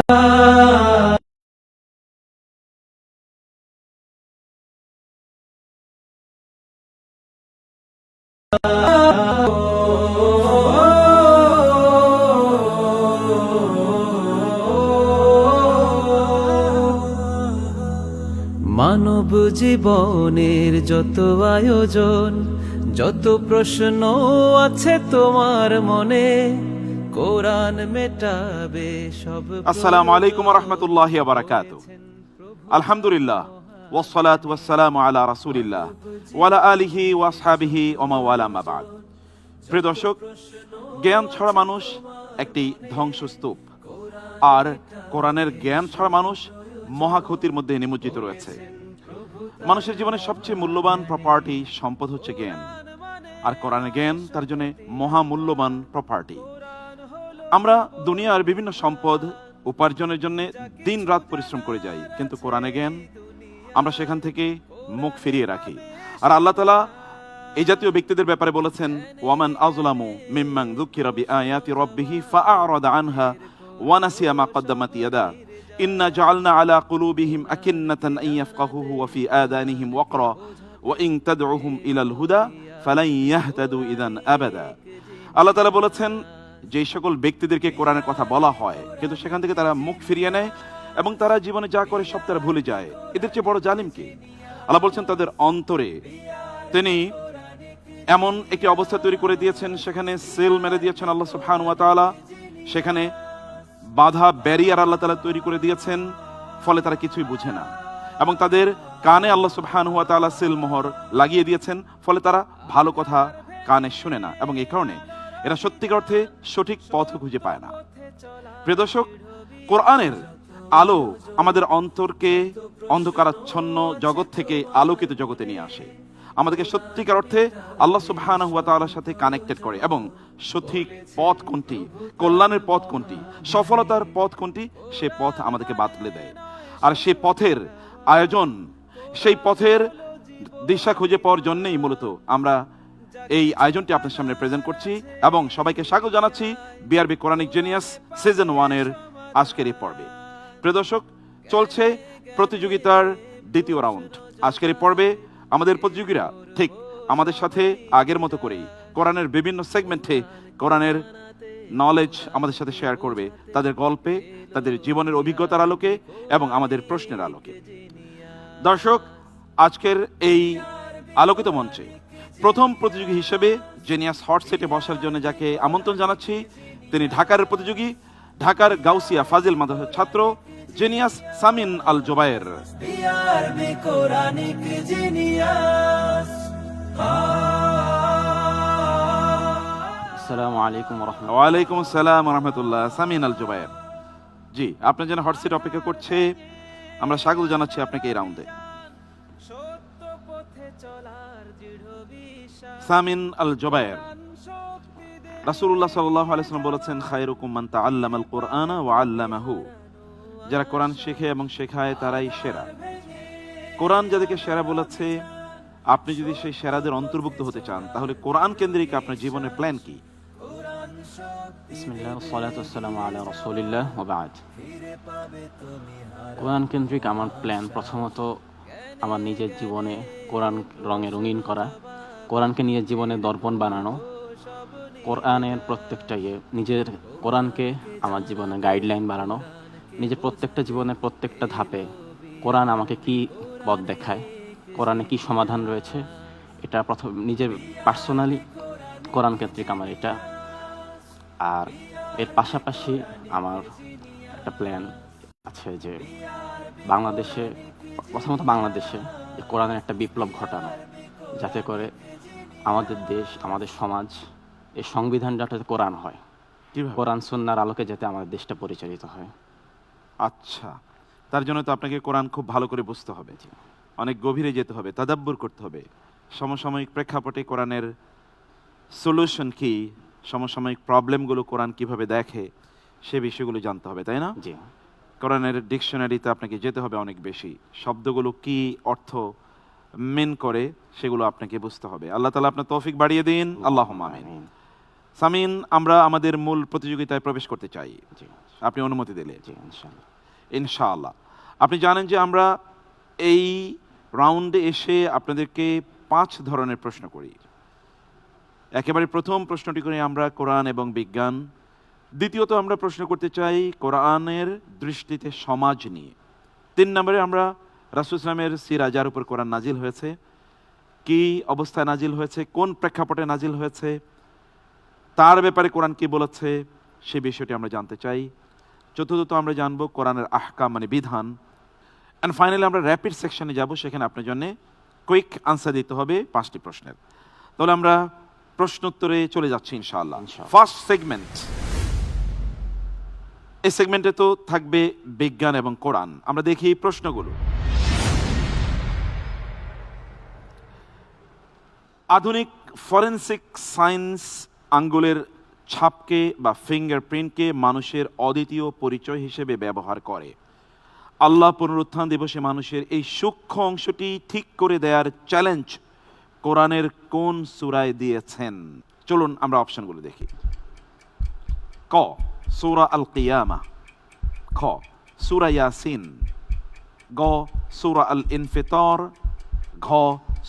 মানব জীবনের যত আয়োজন, যত প্রশ্ন আছে তোমার মনে, কোরআন মেটাবে সব। আসসালামু আলাইকুম ওয়া রাহমাতুল্লাহি ওয়া বারাকাতুহু। আলহামদুলিল্লাহ ওয়াসসালাতু ওয়াসসালামু আলা রাসূলিল্লাহ ওয়া আলা আলিহি ওয়া আসহাবিহি ওয়া মা ওয়ালা, মা বা'দ। প্রিয় দর্শক, জ্ঞান ছাড়া মানুষ একটি ধ্বংসস্তূপ, আর কোরআনের জ্ঞান ছাড়া মানুষ মহাক্ষতির মধ্যে নিমজ্জিত রয়েছে। মানুষের জীবনের সবচেয়ে মূল্যবান প্রপার্টি, সম্পদ হচ্ছে জ্ঞান, আর কোরআনের জ্ঞান তার জন্য মহামূল্যবান প্রপার্টি। আমরা দুনিয়ার বিভিন্ন সম্পদ উপার্জনের জন্য দিন রাত পরিশ্রম করে যাই, কিন্তু কোরআনে জ্ঞান আমরা সেখান থেকে মুখ ফিরিয়ে রাখি। আর আল্লাহ তাআলা এই জাতীয় ব্যক্তিদের ব্যাপারে বলেছেন, ওয়ামান আযলামু মিম্মান যুকিরা বিআয়াতি রাব্বিহি ফাআরাদা আনহা ওয়া নাসিয়া মা কদ্দামাত ইয়াদা ইন্না জাআলনা আলা কুলুবিহিম আকিন্নাতান আন ইয়াফকাহুহু ওয়া ফি আযানিহিম ওয়াকরা ওয়া ইন তাদউহুম ইলাল হুদা ফালান ইয়াহতাদু ইযান আবাদা। আল্লাহ তাআলা বলেছেন, যেই সকল ব্যক্তিদেরকে কোরআনের কথা বলা হয় কিন্তু সেখান থেকে তারা মুখ ফিরিয়ে নেয় এবং তারা জীবনে যা করে সব তারা ভুলে যায়, এদের চেয়ে বড় জালিম কে? আল্লাহ বলছেন, তাদের অন্তরে তিনি এমন একটি অবস্থা তৈরি করে দিয়েছেন, সেখানে সেল মেরে দিয়েছেন আল্লাহ সুবহানাহু ওয়া তাআলা, সেখানে বাধা ব্যারিয়ার আল্লাহ তাআলা তৈরি করে দিয়েছেন, ফলে তারা কিছুই বুঝে না। এবং তাদের কানে আল্লাহ সুবহানাহু ওয়া তাআলা সিল মোহর লাগিয়ে দিয়েছেন, ফলে তারা ভালো কথা কানে শুনে না, এবং এই কারণে এরা সত্যিকার অর্থে সঠিক পথ খুঁজে পায় না। প্রিয় দর্শক, কোরআনের আলো আমাদের অন্তরকে অন্ধকারাচ্ছন্ন জগৎ থেকে আলোকিত জগতে নিয়ে আসে, আমাদেরকে সত্যিকার অর্থে আল্লাহ সুবহানাহু ওয়া তাআলার সাথে কানেক্টেড করে, এবং সঠিক পথ কোনটি, কল্যাণের পথ কোনটি, সফলতার পথ কোনটি, সে পথ আমাদেরকে বাতলে দেয়। আর সেই পথের আয়োজন, সেই পথের দিশা খুঁজে পাওয়ার জন্যই মূলত আমরা এই আয়োজনটি আপনার সামনে প্রেজেন্ট করছি, এবং সবাইকে স্বাগত জানাচ্ছি বিআরবি কোরআনিক জিনিয়াস সিজন 1 এর আজকের এই পর্বে। প্রিয় দর্শক, চলছে প্রতিযোগিতার দ্বিতীয় রাউন্ড। আজকের এই পর্বে আমাদের প্রতিযোগীরা ঠিক আমাদের সাথে আগের মতো করেই কোরআনের বিভিন্ন সেগমেন্টে কোরআনের নলেজ আমাদের সাথে শেয়ার করবে, তাদের গল্পে, তাদের জীবনের অভিজ্ঞতার আলোকে এবং আমাদের প্রশ্নের আলোকে। দর্শক, আজকের এই আলোকিত মঞ্চে প্রথম প্রতিযোগী হিসেবে জেনিয়াস হট সিটে বসার জন্য যাকে আমন্ত্রণ জানাচ্ছি, তিনি ঢাকার প্রতিযোগী, ঢাকার গাউসিয়া ফাজিল মাদ্রাসার ছাত্র জেনিয়াস সামিন আল জুবায়ের। আসসালামু আলাইকুম ওয়া রাহমাতুল্লাহ। ওয়া আলাইকুম আসসালাম ওয়া রাহমাতুল্লাহ। সামিন আল জুবায়ের জি, আপনার জন্য হট সিট অপেক্ষা করছে। আমরা স্বাগত জানাচ্ছি আপনাকে এই রাউন্ডে। সামিন আল জুবায়ের, রাসূলুল্লাহ সাল্লাল্লাহু আলাইহি ওয়াসাল্লাম বলেছেন, খায়রুকুম মান তাআল্লামাল কুরআনা ওয়া আল্লামাহু। যারা কোরআন শেখে এবং শেখায় তারাই সেরা। কোরআন যাদেরকে সেরা বলেছে, আপনি যদি সেই সেরাদের অন্তর্ভুক্ত হতে চান, তাহলে কোরআন কেন্দ্রিক আপনার জীবনের প্ল্যান কি? বিসমিল্লাহ ওয়া সালাতু ওয়াসসালামু আলা রাসূলিল্লাহ ওয়া বা'দ। কোরআন কেন্দ্রিক আমার প্ল্যান প্রথমত আমার নিজের জীবনে কোরআন রঙে রঙিন করা, কোরআনকে নিজের জীবনে দর্পণ বানানো, কোরআনের প্রত্যেকটা নিজের কোরআনকে আমার জীবনে গাইডলাইন বানানো, নিজের প্রত্যেকটা জীবনের প্রত্যেকটা ধাপে কোরআন আমাকে কি পথ দেখায়, কোরআনে কি সমাধান রয়েছে, এটা প্রথম নিজের পার্সোনালি কোরআন কেন্দ্রিক আমার এটা। আর এর পাশাপাশি আমার একটা প্ল্যান আছে যে প্রথমত বাংলাদেশে কোরআনের একটা বিপ্লব ঘটানো, যাতে করে আমাদের দেশ, আমাদের সমাজ, এই সংবিধান যাতে কোরআন হয়, কোরআন সুন্নাহর আলোকে যাতে আমাদের দেশটা পরিচালিত হয়। আচ্ছা, তার জন্য তো আপনাকে কোরআন খুব ভালো করে বুঝতে হবে, অনেক গভীরে যেতে হবে, তাদাব্বুর করতে হবে, সমসাময়িক প্রেক্ষাপটে কোরআনের সলিউশন কি, সমসাময়িক প্রবলেমগুলো কোরআন কিভাবে দেখে, সে বিষয়গুলো জানতে হবে, তাই না? জি। কোরআনের ডিকশনারিতে আপনাকে যেতে হবে অনেক বেশি, শব্দগুলো কি অর্থ মিন করে সেগুলো আপনাকে বুঝতে হবে। আল্লাহ তাআলা আপনার তৌফিক বাড়িয়ে দিন, আল্লাহুম্মা আমিন। সামিন, আমরা আমাদের মূল প্রতিযোগিতায় প্রবেশ করতে চাই, জি আপনি অনুমতি দিলে। জি ইনশাআল্লাহ। ইনশাআল্লাহ। আপনি জানেন যে আমরা এই রাউন্ডে এসে আপনাদেরকে 5 ধরনের প্রশ্ন করি। একেবারে প্রথম প্রশ্নটি করি আমরা কোরআন এবং বিজ্ঞান। দ্বিতীয়ত আমরা প্রশ্ন করতে চাই কোরআনের দৃষ্টিতে সমাজ নিয়ে। 3 নম্বরে আমরা রাসূল ইসলামের সিরা, যার উপর কোরআন নাজিল হয়েছে, কি অবস্থায় নাজিল হয়েছে, কোন প্রেক্ষাপটে নাজিল হয়েছে, তার ব্যাপারে কোরআন কি বলেছে, সে বিষয়টি আমরা জানতে চাই। চতুর্থত আমরা জানবো কোরআনের আহকাম মানে বিধান। অ্যান্ড ফাইনালি আমরা র্যাপিড সেকশনে যাব, সেখানে আপনার জন্য কুইক আনসার দিতে হবে 5টি প্রশ্নের। তাহলে আমরা প্রশ্ন উত্তরে চলে যাচ্ছি ইনশাআল্লাহ। ফার্স্ট সেগমেন্ট, এই সেগমেন্টে তো থাকবে বিজ্ঞান এবং কোরআন। আমরা দেখি প্রশ্নগুলো। আধুনিক ফরেনসিক সায়েন্স আঙ্গুলের ছাপকে বা ফিঙ্গারপ্রিন্টকে মানুষের অদ্বিতীয় পরিচয় হিসেবে ব্যবহার করে। আল্লাহ পুনরুত্থান দিবসে মানুষের এই সূক্ষ্ম অংশটি ঠিক করে দেওয়ার চ্যালেঞ্জ কোরআনের কোন সূরায় দিয়েছেন? চলুন আমরা অপশনগুলো দেখি। ক, সূরা আল কিয়ামা। খ, সূরা ইয়াসিন। গ, সূরা আল ইনফিতার। ঘ,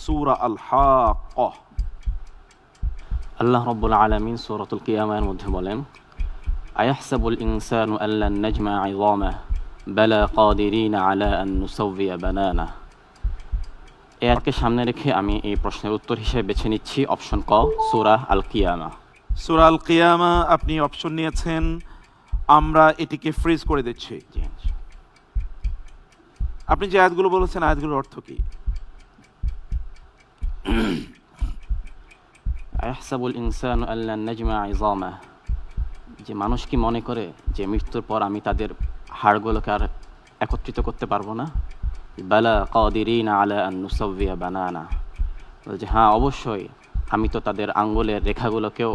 সূরা আল হাক্কাহ। আল্লাহ রাব্বুল আলামিন সূরাতুল কিয়ামার মধ্যে বলেন, আয়াহসাবুল ইনসানু আল্লান নাজমা ইযামাহ বালা কাদিরিনা আলা আন নুসাউবিয়া বানানা। এই আয়াতকে সামনে রেখে আমি এই প্রশ্নের উত্তর হিসেবে বেছে নিচ্ছি অপশন ক, সূরা আল কিয়ামা। সূরা আল কিয়ামা আপনি অপশন নিয়েছেন, আমরা এটিকে ফ্রিজ করে দিচ্ছি। জি। আপনি যে আয়াতগুলো বলেছেন, আয়াতগুলোর অর্থ কি? আয়াহসাবুল ইনসানু আল্লান নাজমা ইযামাহ, যে মানুষ কি মনে করে যে মৃত্যুর পর আমি তাদের হাড়গুলোকে আর একত্রিত করতে পারবো না? বালা কাদিরিনা আলা আন নুসাউবিয়া বানানা, যে হ্যাঁ অবশ্যই আমি তো তাদের আঙ্গুলের রেখাগুলোকেও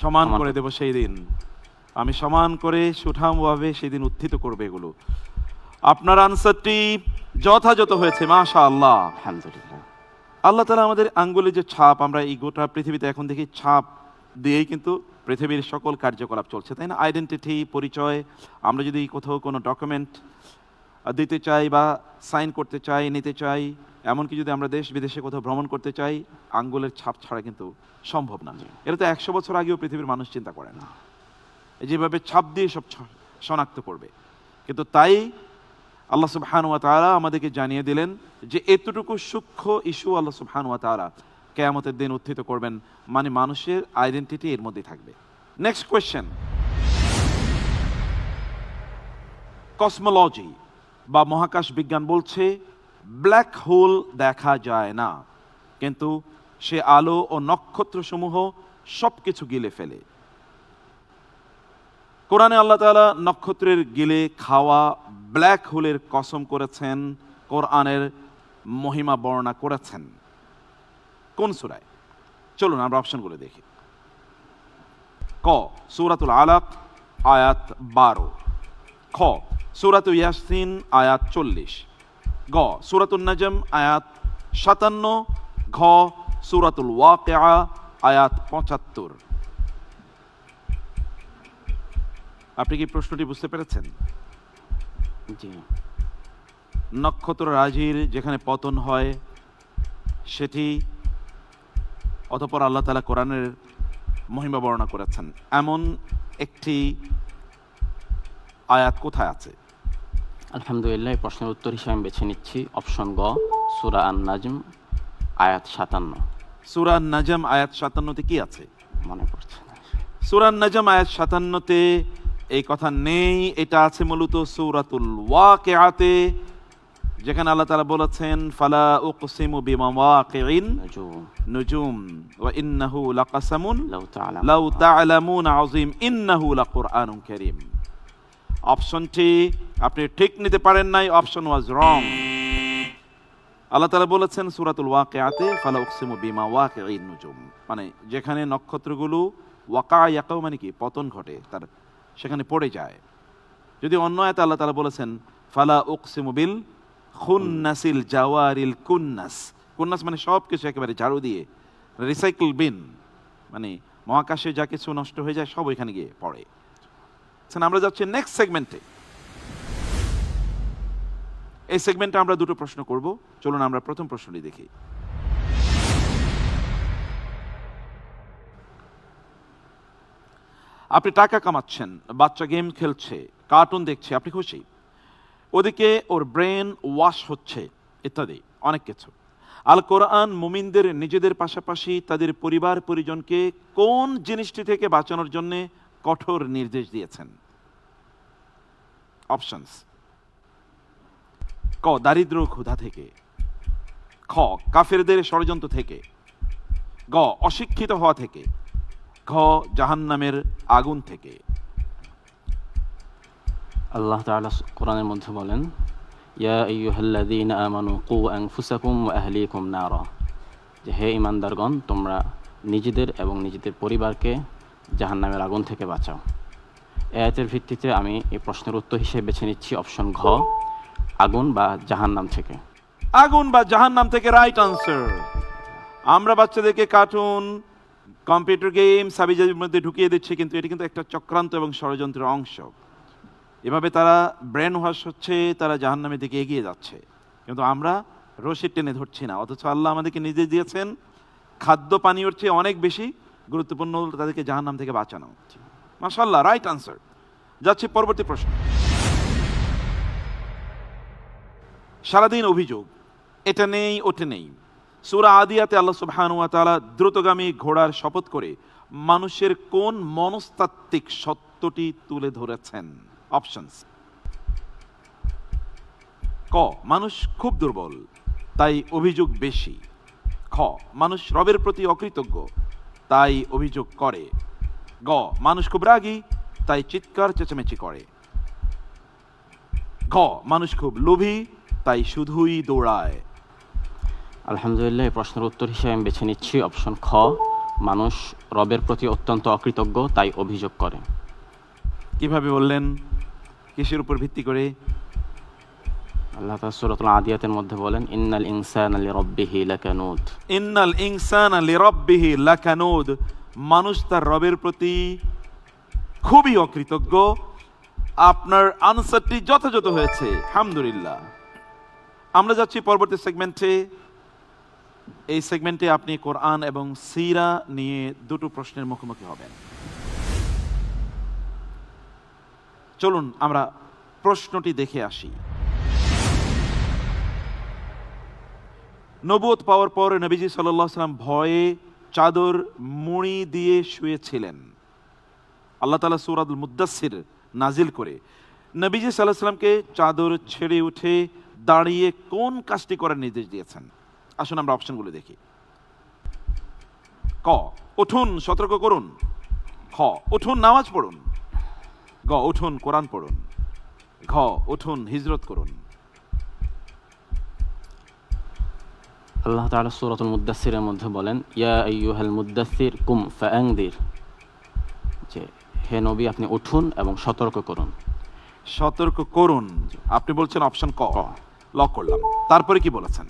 সমান করে দেব সেই দিন, আমি সমান করে সুঠামভাবে সেই দিন উত্থিত করবে এগুলো। আপনার আনসারটি যথাযথ হয়েছে, মাশাআল্লাহ। আলহামদুলিল্লাহ। আল্লাহ তাআলা আমাদের আঙ্গুলের যে ছাপ, আমরা এই গোটা পৃথিবীতে এখন দেখি ছাপ দিয়েই কিন্তু পৃথিবীর সকল কার্যকলাপ চলছে, তাই না? আইডেন্টিটি, পরিচয়। আমরা যদি কোথাও কোনো ডকুমেন্ট দিতে চাই বা সাইন করতে চাই, নিতে চাই, এমনকি যদি আমরা দেশ বিদেশে কোথাও ভ্রমণ করতে চাই, আঙ্গুলের ছাপ ছাড়া কিন্তু সম্ভব না। এটা তো 100 বছর আগেও পৃথিবীর মানুষ চিন্তা করে না, যেভাবে ছাপ দিয়ে সব শনাক্ত করবে। কিন্তু তাই আল্লাহ সুবহানাহু ওয়া তাআলা আমাদেরকে জানিয়ে দিলেন যে এতটুকু সূক্ষ্ম ইস্যু আল্লাহ সুবহানাহু ওয়া তাআলা কিয়ামতের দিন উত্থিত করবেন, মানে মানুষের আইডেন্টিটি এর মধ্যে থাকবে। নেক্সট কোয়েশ্চেন, কসমোলজি বা মহাকাশ বিজ্ঞান বলছে ব্ল্যাক হোল দেখা যায় না, কিন্তু সে আলো ও নক্ষত্রসমূহ সবকিছু গিলে ফেলে। কোরআনে আল্লাহ তাআলা নক্ষত্রের গিলে খাওয়া ব্ল্যাক হোলের কসম করেছেন, কোরআনের মহিমা বর্ণনা করেছেন। কোন সূরায়? চলুন আমরা অপশনগুলো দেখি। ক, সূরাতুল আলাক আয়াত 12। খ, সূরাতুল ইয়াসিন আয়াত 40। গ, সূরাতুন নাজম আয়াত 57। ঘ, সূরাতুল ওয়াকিআ আয়াত 75। আপনি কি প্রশ্নটি বুঝতে পেরেছেন? জি। নক্ষত্র রাজির যেখানে পতন হয় সেটি, অতঃপর আল্লাহ তাআলা কোরআনের মহিমা বর্ণনা করেছেন, এমন একটি আয়াত কোথায় আছে? আলহামদুলিল্লাহ, এই প্রশ্নের উত্তর হিসেবে আমি বেছে নিচ্ছি অপশন গ, সূরা আন-নাজম আয়াত 57। সূরা আন-নাজম আয়াত 57তে কি আছে? মনে পড়ছে না। সূরা আন-নাজম আয়াত 57তে এই কথা নেই, এটা আছে মূলত সূরাতুল ওয়াকিআতে, যেখানে আল্লাহ তাআলা বলেছেন ফালা উকসিমু বিমাওয়াকিন নুজুম ওয়া ইন্নাহু লাকাসামুন লাউ তা'লামুনা আযীম ইন্নাহু লাকুরআনুন কারীম। অপশনটি আপনি ঠিক নিতে পারেন নাই, অপশন ওয়াজ রং। আল্লাহ তাআলা বলেছেন সূরাতুল ওয়াকিআতে ফালা উকসিমু বিমাওয়াকিন নুজুম, মানে যেখানে নক্ষত্রগুলো ওয়াকা ইয়াকাউ মানে কি পতন ঘটে, তার সেখানে পড়ে যায়। যদি অন্য আয়াতে আল্লাহ তাআলা বলেছেন ফালা উকসিমু বিল খুন্নাসিল জাওয়ারিল কুন্নাস, কুন্নাস মানে সব কিছু একেবারে ঝাড়ু দিয়ে, রিসাইকেল বিন, মানে মহাকাশে যা কিছু নষ্ট হয়ে যায় সব ওইখানে গিয়ে পড়ে। আচ্ছা, আমরা যাচ্ছি নেক্সট সেগমেন্টে। এই সেগমেন্টে আমরা দুটো প্রশ্ন করব। চলুন আমরা প্রথম প্রশ্নটি দেখি। আপনি টাকা কামাচ্ছেন, বাচ্চা গেম খেলছে, কার্টুন দেখছে, আপনি খুশি, ওদিকে ওর ব্রেন ওয়াশ হচ্ছে ইত্যাদি অনেক কিছু। আল কোরআন মুমিনদের নিজেদের পাশাপাশি তাদের পরিবার পরিজনকে কোন জিনিসটি থেকে বাঁচানোর জন্য কঠোর নির্দেশ দিয়েছেন? অপশনস: ক, দারিদ্র ক্ষুধা থেকে, খ, কাফেরদের ষড়যন্ত্র থেকে, গ, অশিক্ষিত হওয়া থেকে, ঘ, জাহান্নামের আগুন থেকে। আল্লাহ তাআলা কোরআনের মধ্যে বলেন, ইয়া আইয়ুহাল্লাযীনা আমানু কু আনফুসাকুম ওয়া আহলিকুম নারা, যে হে ঈমানদারগণ, তোমরা নিজেদের এবং নিজেদের পরিবারকে জাহান্নামের আগুন থেকে বাঁচাও। এই আয়াতের ভিত্তিতে আমি এই প্রশ্নের উত্তর হিসেবে বেছে নিচ্ছি অপশন ঘ, আগুন বা জাহান্নাম থেকে। আগুন বা জাহান্নাম থেকে রাইট আনসার। আমরা বাচ্চাদেরকে কার্টুন, কম্পিউটার গেম সাবিজাবির মধ্যে ঢুকিয়ে দিচ্ছে, কিন্তু এটি কিন্তু একটা চক্রান্ত এবং ষড়যন্ত্রের অংশ। এভাবে তারা ব্রেন ওয়াশ হচ্ছে, তারা জাহান্নামের দিকে এগিয়ে যাচ্ছে, কিন্তু আমরা রশি টেনে ধরছি না। অথচ আল্লাহ আমাদেরকে নিজে দিয়েছেন খাদ্য পানীয়র চেয়ে অনেক বেশি গুরুত্বপূর্ণ হলো তাদেরকে জাহান্নাম থেকে বাঁচানো। মাশাআল্লাহ, রাইট আনসার। যাচ্ছি পরবর্তী প্রশ্ন। সারাদিন অভিযোগ, এটা নেই ওটা নেই। সূরা আদিয়াতে আল্লাহ সুবহানাহু ওয়া তাআলা দ্রুতগামী ঘোড়ার শপথ করে মানুষের কোন মনস্তাত্ত্বিক সত্যটি তুলে ধরেছেন? অপশনস: ক, মানুষ খুব দুর্বল তাই অভিযোগ বেশি, খ, মানুষ রবের প্রতি অকৃতজ্ঞ তাই অভিযোগ করে, গ, মানুষ খুব রাগী তাই চিৎকার চেঁচামেচি করে, ঘ, মানুষ খুব লোভী তাই শুধুই দৌড়ায়। আলহামদুলিল্লাহ, এই প্রশ্নের উত্তর হিসেবে আমি বেছে নিচ্ছি অপশন খ, মানুষ রবের প্রতি অত্যন্ত অকৃতজ্ঞ তাই অভিযোগ করে। কিভাবে বললেন, কিসের উপর ভিত্তি করে? আল্লাহ তাআলা সূরাতুল আদিয়াতের মধ্যে বলেন, ইন্নাল ইনসানা লিরাব্বিহি লাকানুদ। ইন্নাল ইনসানা লিরাব্বিহি লাকানুদ, মানুষ তার রবের প্রতি খুবই অকৃতজ্ঞ। আপনার আনসারটি যথাযথ হয়েছে, আলহামদুলিল্লাহ। আমরা যাচ্ছি পরবর্তী সেগমেন্টে। এই সেগমেন্টে আপনি কোরআন এবং সিরা নিয়ে দুটো প্রশ্নের মুখোমুখি হবেন। চলুন আমরা প্রশ্নটি দেখে আসি। নবুয়ত পাওয়ার পর নবীজি সাল্লাল্লাহু আলাইহি ওয়াসাল্লাম ভয়ে চাদর মুড়ি দিয়ে শুয়েছিলেন। আল্লাহ তাআলা সূরাতুল মুদ্দাসসির নাজিল করে নবীজি সাল্লাল্লাহু আলাইহি ওয়াসাল্লামকে চাদর ছেড়ে উঠে দাঁড়িয়ে কোন কাজটি করার নির্দেশ দিয়েছেন? আসুন আমরা অপশনগুলো দেখি। ক, উঠুন সতর্ক করুন, খ, উঠুন নামাজ পড়ুন, গ, উঠুন কোরআন পড়ুন, ঘ, উঠুন হিজরত করুন। আল্লাহ তাআলা সূরাতুল মুদ্দাসসিরের মধ্যে বলেন, ইয়া আইয়ুহাল মুদ্দাসসির কুম ফাআনদির, যে হে নবী, আপনি উঠুন এবং সতর্ক করুন। সতর্ক করুন, আপনি বলছেন অপশন ক, লক করলাম। তারপরে কি বলেছেন?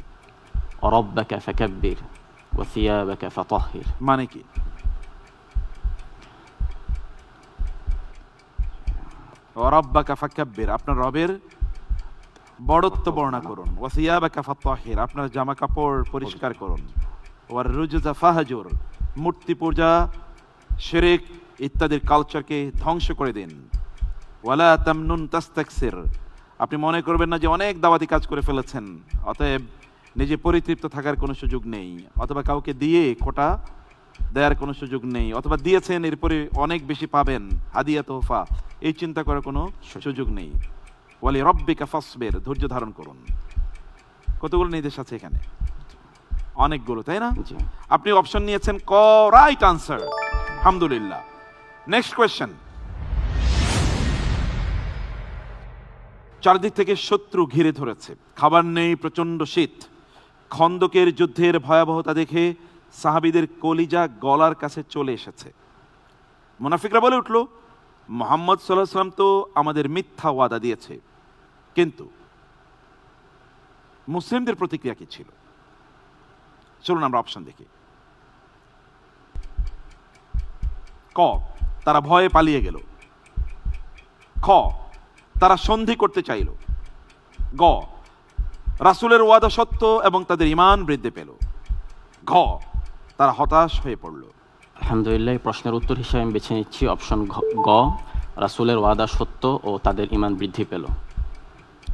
রাব্বাকা ফাকাব্বির ওয়া সিয়াবাকা ফাতাহহির, মানে কি? রাব্বাকা ফাকাব্বির, আপনার রবের বড়ত্ব বর্ণনা করুন। ওয়া সিয়াবাকা ফাতাহহির, আপনার জামা কাপড় পরিষ্কার করুন। ওয়ার রুজুজা ফাহজুর, মূর্তি পূজা, শিরক ইত্যাদির কালচারকে ধ্বংস করে দিন। ওয়ালা তামনুন তাস্তাকসির, আপনি মনে করবেন না যে অনেক দাওয়াতি কাজ করে ফেলেছেন, অতএব নিজে পরিতৃপ্ত থাকার কোনো সুযোগ নেই, অথবা কাউকে দিয়ে খোটা দেওয়ার কোনো সুযোগ নেই, অথবা দিয়েছেন এরপরে অনেক বেশি পাবেন, হাদিয়া তোহফা, এই চিন্তা করার কোনো সুযোগ নেই। ওয়ালি রব্বিকা ফাসবির, ধৈর্য ধারণ করুন। কতগুলো নির্দেশ আছে এখানে? অনেকগুলো, তাই না? জি। আপনি অপশন নিয়েছেন ক, রাইট আনসার, আলহামদুলিল্লাহ। Next question. চারদিক থেকে শত্রু ঘিরে ধরেছে, খাবার নেই, প্রচন্ড শীত। খন্দকের যুদ্ধের ভয়াবহতা দেখে সাহাবীদের কলিজা গলার কাছে চলে এসেছে। মুনাফিকরা বলে উঠল, মুহাম্মদ সাল্লাল্লাহু আলাইহি ওয়াসাল্লাম তো আমাদের মিথ্যা ওয়াদা দিয়েছে। কিন্তু মুসলিমদের প্রতিক্রিয়া কি ছিল? চলুন আমরা অপশন দেখি। ক, তারা ভয়ে পালিয়ে গেল। খ, তারা সন্ধি করতে চাইল। গ, রাসূলের ওয়াদা সত্য এবং তাদের ঈমান বৃদ্ধি পেল। ঘ, তারা হতাশ হয়ে পড়ল। আলহামদুলিল্লাহ, এই প্রশ্নের উত্তর হিসেবে আমি বেছে নিচ্ছি অপশন গ, রাসূলের ওয়াদা সত্য ও তাদের ঈমান বৃদ্ধি পেল।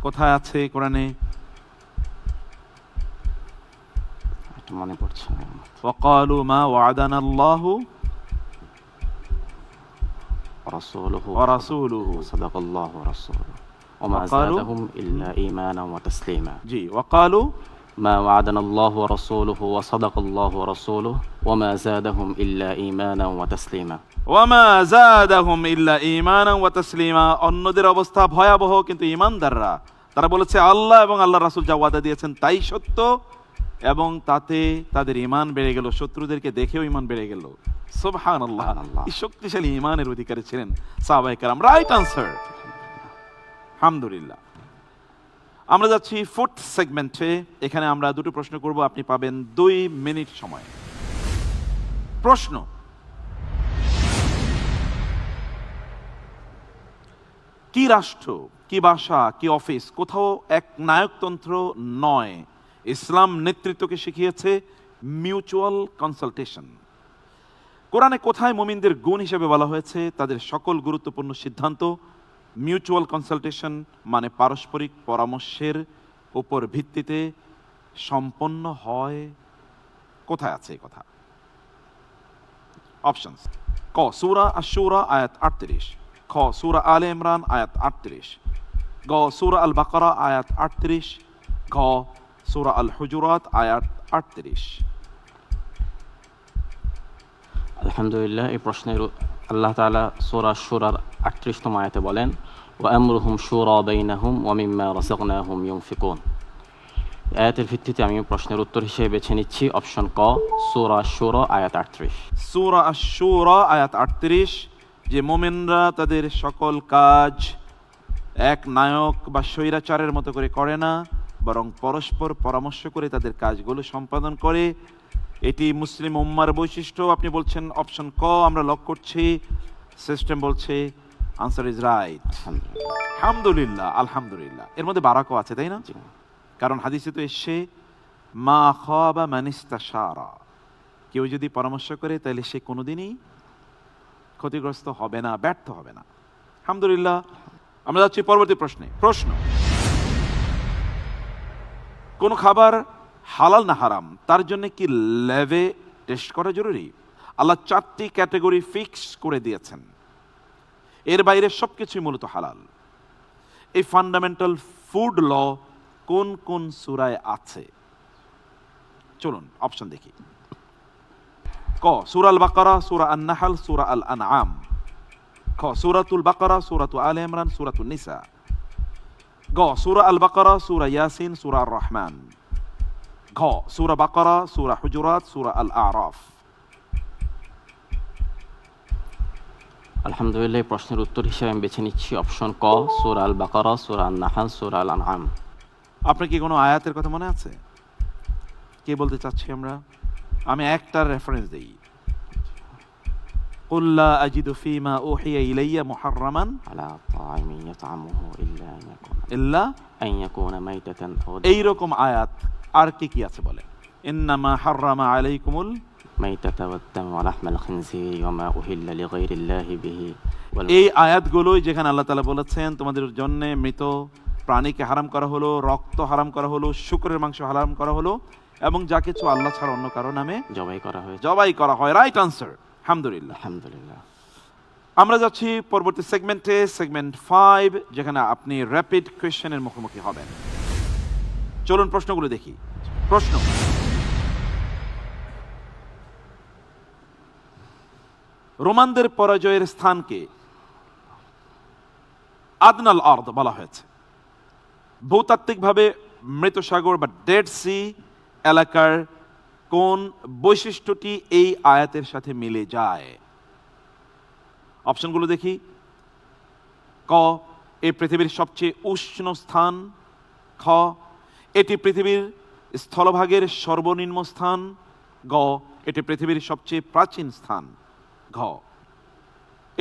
কোথায় আছে কোরআনে? এটা মনে পড়ছে না। ওয়াকালু মা ওয়াদানা আল্লাহু রাসূলুহু ওয়া রাসূলুহু। সাদাকাল্লাহু ওয়া রাসূলুহু ওয়া মা ওয়াকালু- যাদাহুম ইল্লা ঈমানান ওয়া তাসলিমা। জি, ওয়াকালু ما وعدنا الله ورسوله وصدق الله ورسوله وما زادهم إلا إيمانا وتسليما। ওয়ামা যাদাহুম ইল্লা ঈমানান ওয়া তাসলিমা। অন্যদের অবস্থা ভয়াবহ, কিন্তু ঈমানদাররা তারা বলেছে আল্লাহ এবং আল্লাহর রাসূল যা ওয়াদা দিয়েছেন তাই সত্য, এবং তাতে তাদের ঈমান বেড়ে গেল, শত্রুদেরকে দেখেও ঈমান বেড়ে গেল। সুবহানাল্লাহ। সুবহানাল্লাহ। এই শক্তিশালী ঈমানের অধিকারী ছিলেন সাহাবায়ে কেরাম। রাইট আনসার, আলহামদুলিল্লাহ। আমরা যাচ্ছি ফোর্থ সেগমেন্টে। এখানে আমরা দুটো প্রশ্ন করব, আপনি পাবেন 2 মিনিট সময়। প্রশ্ন: কি রাষ্ট্র, কি ভাষা, কি অফিস, কোথাও এক নায়কতন্ত্র নয়, ইসলাম নেতৃত্বকে শিখিয়েছে মিউচুয়াল কনসালটেশন। কোরআনে কোথায় মুমিনদের গুণ হিসেবে বলা হয়েছে তাদের সকল গুরুত্বপূর্ণ সিদ্ধান্ত মিউচুয়াল কনসালটেশন মানে পারস্পরিক পরামর্শের উপর ভিত্তিতে সম্পন্ন হয়? কোথায় আছে এই কথা? অপশনস: ক, সূরা আশ-শুরা আয়াত 38, খ, সূরা আলে ইমরান আয়াত 38, গ, সূরা আল বাকারা আয়াত 38, ঘ, সূরা আল হুজুরাত আয়াত 38। আলহামদুলিল্লাহ, এই প্রশ্নের আল্লাহ তাআলা সূরা আশ-শুরার 38তম আয়াতে বলেন, ওয়া আমরুহুম শুরা বাইনাহুম ওয়া মিম্মা রাযাকনাহুম ইউনফিকুন। আয়াতের ভিত্তিতে আমি প্রশ্নের উত্তর হিসেবে বেছে নিচ্ছি অপশন ক, সূরা আশ-শুরা আয়াত 38। সূরা আশ-শুরা আয়াত 38, যে মুমিনরা তাদের সকল কাজ এক নায়ক বা স্বৈরাচারের মতো করে না, বরং পরস্পর পরামর্শ করে তাদের কাজগুলো সম্পাদন করে, এটি মুসলিম উম্মার বৈশিষ্ট্য। আপনি বলছেন অপশন ক, আমরা লক করছি। সিস্টেম বলছে আনসার ইজ রাইট। আলহামদুলিল্লাহ, আলহামদুলিল্লাহ। এর মধ্যে বারাকও আছে, তাই না? জি। কারণ হাদিসে তো এসছে মা খাবা মান ইস্তাশারা, কেউ যদি পরামর্শ করে তাহলে সে কোনোদিনই ক্ষতিগ্রস্ত হবে না, ব্যর্থ হবে না। আলহামদুলিল্লাহ। আমরা যাচ্ছি পরবর্তী প্রশ্নে। প্রশ্ন: কোন খাবার হালাল না হারাম তার জন্য কি ল্যাবে টেস্ট করা জরুরি? আল্লাহ 4টি ক্যাটাগরি ফিক্স করে দিয়েছেন, এর বাইরে সবকিছুই মূলত হালাল। এই ফান্ডামেন্টাল ফুড ল কোন কোন সূরায় আছে? চলুন অপশন দেখি। ক, সূরা আল বাকারা, সূরা আন-নাহল, সূরা আল আনআম, খ, সূরাতুল বাকারা, সূরাতু আলে ইমরান, সূরাতুন নিসা, গ, সূরা আল বাকারা, সূরা ইয়াসিন, সূরা আর রহমান, ঘ, সূরা বাকারা, সূরা হুজুরাত, সূরা আল আরাফ। আলহামদুলিল্লাহ, এই প্রশ্নের উত্তর হিসেবে আমি বেছে নিচ্ছি অপশন ক, সূরা আল বাকারা, সূরা আন-নাহল, সূরা আল আনআম। আপনার কি কোনো আয়াতের কথা মনে আছে? কে বলতে চাচ্ছি আমরা? আমি একটার রেফারেন্স দেই। কুল লা আজিদু ফীমা উহিয়া ইলাইয়া মুহাররামান আলা তা'আমিন ইয়াত'আমুহু ইল্লা ইল্লা, আন ইয়াকুনা মাইতাতান আও এইরকম আয়াত আর কি কি আছে বলেন? ইন্নামা হাররামা আলাইকুমুল, মাইতাতা ওয়াদ-দাম ওয়া লাহমাল খিনজির ওয়া মা উহিল্লা লিগাইরিল্লাহি বিহি ওয়াল। এই আয়াতগুলোই যেখানে আল্লাহ তাআলা বলেছেন তোমাদের জন্য মৃত প্রাণীকে হারাম করা হলো, রক্ত হারাম করা হলো, শুকরের মাংস হারাম করা হলো, এবং যা কিছু আল্লাহ ছাড়া অন্য কারো নামে জবাই করা হয়েছে। জবাই করা হয়। রাইট আনসার, আলহামদুলিল্লাহ। আলহামদুলিল্লাহ। আমরা যাচ্ছি পরবর্তী সেগমেন্টে, সেগমেন্ট 5, যেখানে আপনি র্যাপিড কোয়েশ্চেনের মুখোমুখি হবেন। চলুন প্রশ্নগুলো দেখি। প্রশ্ন: রোমানদের পরাজয়ের স্থানকে আদনাল আরদ বলা হয়েছে। ভূতাত্ত্বিকভাবে মৃত সাগর বা ডেড সি এলাকার কোন বৈশিষ্ট্যটি এই আয়াতের সাথে মিলে যায়? অপশনগুলো দেখি। ক, এই পৃথিবীর সবচেয়ে উষ্ণ স্থান, খ, এটি পৃথিবীর স্থলভাগের সর্বনিম্ন স্থান, গ, এটি পৃথিবীর সবচেয়ে প্রাচীন স্থান, ঘ,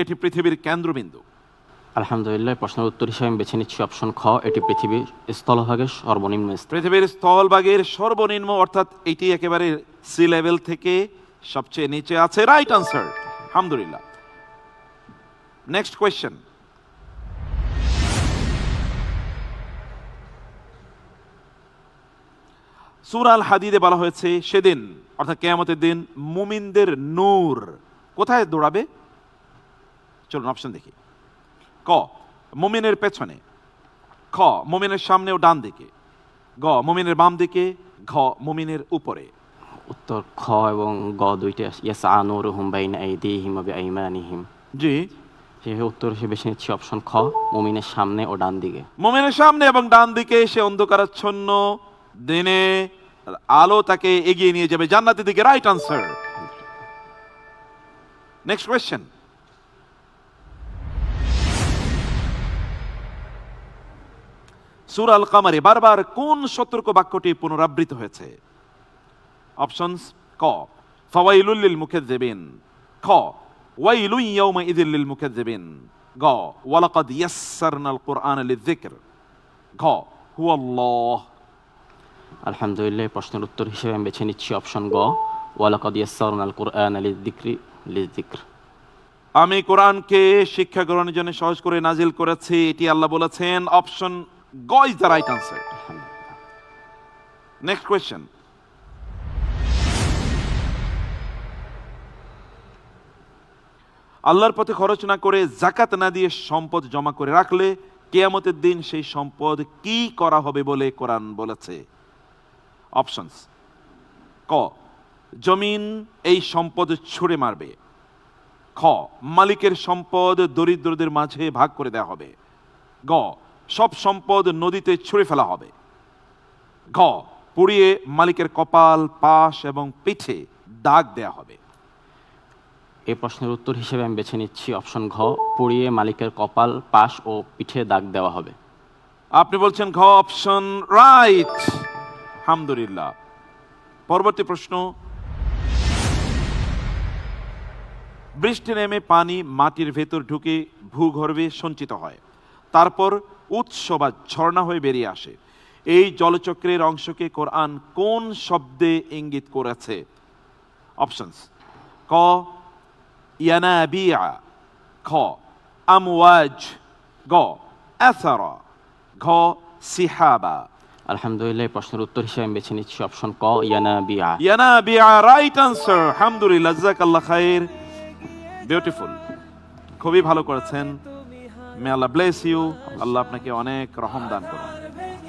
এটি পৃথিবীর কেন্দ্রবিন্দু? আলহামদুলিল্লাহ, প্রশ্নের উত্তর হিসেবে আমি বেছে নিচ্ছি অপশন খ, এটি পৃথিবীর স্থলভাগের সর্বনিম্ন স্থান। পৃথিবীর স্থলভাগের সর্বনিম্ন, অর্থাৎ এটি একেবারে সি লেভেল থেকে সবচেয়ে নিচে আছে। রাইট আনসার, আলহামদুলিল্লাহ। Next question. সূরা আল হাদিদে বলা হয়েছে সেদিন অর্থাৎ কিয়ামতের দিন মুমিনদের নূর কোথায় দৌড়াবে? চলুন অপশন দেখি। ক, মুমিনের পেছনে। খ, মুমিনের সামনে ও ডান দিকে। গ, মুমিনের বাম দিকে। ঘ, মুমিনের উপরে। উত্তর খ এবং গ দুইটা। ইয়াসআ নূরুহুম বাইনা আইদিহিম ওয়া বিআইমানিহিম। জি, সেই উত্তর হিসেবে বেছে নিচ্ছি অপশন খ, মুমিনের সামনে ও ডান দিকে। মুমিনের সামনে এবং ডান দিকে সে অন্ধকারাচ্ছন্ন দিনে আলো তাকে এগিয়ে নিয়ে যাবে জান্নাতের দিকে। Right answer. Next question. সূরা আল কামারে বারবার কোন সতর্ক বাক্যটি পুনরাবৃত্ত হয়েছে? অপশনস: ক, ফাওয়াইলুল লিল মুকাজ্জিবিন। খ, ওয়াইলুন ইয়াউমাইযিল লিল মুকাজ্জিবিন। গ, ওয়ালাকাদ ইয়াসসারনাল কুরআনা লিযিকর। ঘ, হুয়াল্লাহ। আলহামদুলিল্লাহ, প্রশ্নের উত্তর হিসেবে আমি বেছে নিচ্ছি অপশন গ, ওয়ালাকাদ ইয়াসসারনাল কুরআনা লিযিকর। আমি কোরআনকে শিক্ষা গ্রহণের জন্য সহজ করে নাজিল করেছি, এটি আল্লাহ বলেছেন। অপশন গ is the right answer. Next question. আল্লাহর পথে খরচ না করে যাকাত না দিয়ে সম্পদ জমা করে রাখলে কিয়ামতের দিন সেই সম্পদ কি করা হবে বলে কোরআন বলেছে? অপশনস: ক, জমিন এই সম্পদ ছুঁড়ে মারবে। খ, মালিকের সম্পদ দরিদ্রদের মাঝে ভাগ করে দেওয়া হবে। গ, সব সম্পদ নদীতে ছুঁড়ে ফেলা হবে। ঘ, পুড়িয়ে মালিকের কপাল, পাশ এবং পিঠে দাগ দেয়া হবে। এই প্রশ্নের উত্তর হিসেবে আমি বেছে নিচ্ছি অপশন ঘ, পুড়িয়ে মালিকের কপাল, পাশ ও পিঠে দাগ দেওয়া হবে। আপনি বলছেন ঘ অপশন রাইট, আলহামদুলিল্লাহ। পরবর্তী প্রশ্ন। বৃষ্টি নেমে পানি মাটির ভেতর ঢুকে ভূগর্ভে সঞ্চিত হয়, তারপর উৎস বা ঝর্ণা হয়ে বেরিয়ে আসে। এই জলচক্রের অংশকে কোরআন কোন শব্দে ইঙ্গিত করেছে? অপশনস: ক, ইয়ানাবিয়া। খ, আমওয়াজ। গ, আসারা। ঘ, সিহাবা। আলহামদুলিল্লাহ, প্রশ্নের উত্তর হিসেবে আমি বেছে নিচ্ছি অপশন ক, ইয়ানাবিয়া। ইয়ানাবিয়া, রাইট আনসার, আলহামদুলিল্লাহ, জাযাকাল্লাহ খাইর, বিউটিফুল, খুবই ভালো করেছেন। মে আল্লাহ ব্লেস ইউ, আল্লাহ আপনাকে অনেক রহম দান করুন।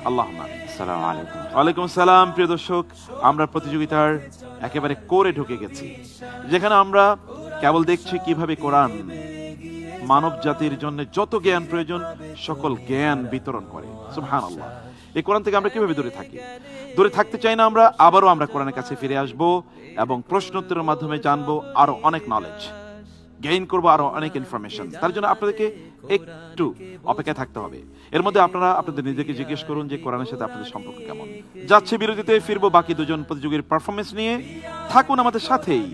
আল্লাহুম্মা আমিন। আসসালামু আলাইকুম। ওয়ালাইকুম সালাম। প্রিয় দর্শক, আমরা প্রতিযোগিতার একেবারে কোরে ঢুকে গেছি, যেখানে আমরা কেবল দেখছি কিভাবে কোরআন মানব জাতির জন্য যত জ্ঞান প্রয়োজন সকল জ্ঞান বিতরণ করে। সুবহানাল্লাহ। এই কোরআন থেকে আমরা কিভাবে দূরে থাকি? দূরে থাকতে চাই না আমরা। আবারও আমরা কোরআনের কাছে ফিরে আসব এবং প্রশ্নোত্তরের মাধ্যমে জানবো আরো অনেক নলেজ, গেইন করবো আরো অনেক ইনফরমেশন। তার জন্য আপনাদেরকে একটু অপেক্ষায় থাকতে হবে। এর মধ্যে আপনারা আপনাদের নিজেকে জিজ্ঞেস করুন যে কোরআনের সাথে আপনাদের সম্পর্ক কেমন। যাচ্ছে বিরতিতে, ফিরবো বাকি দুজন প্রতিযোগীর পারফরমেন্স নিয়ে। থাকুন আমাদের সাথেই।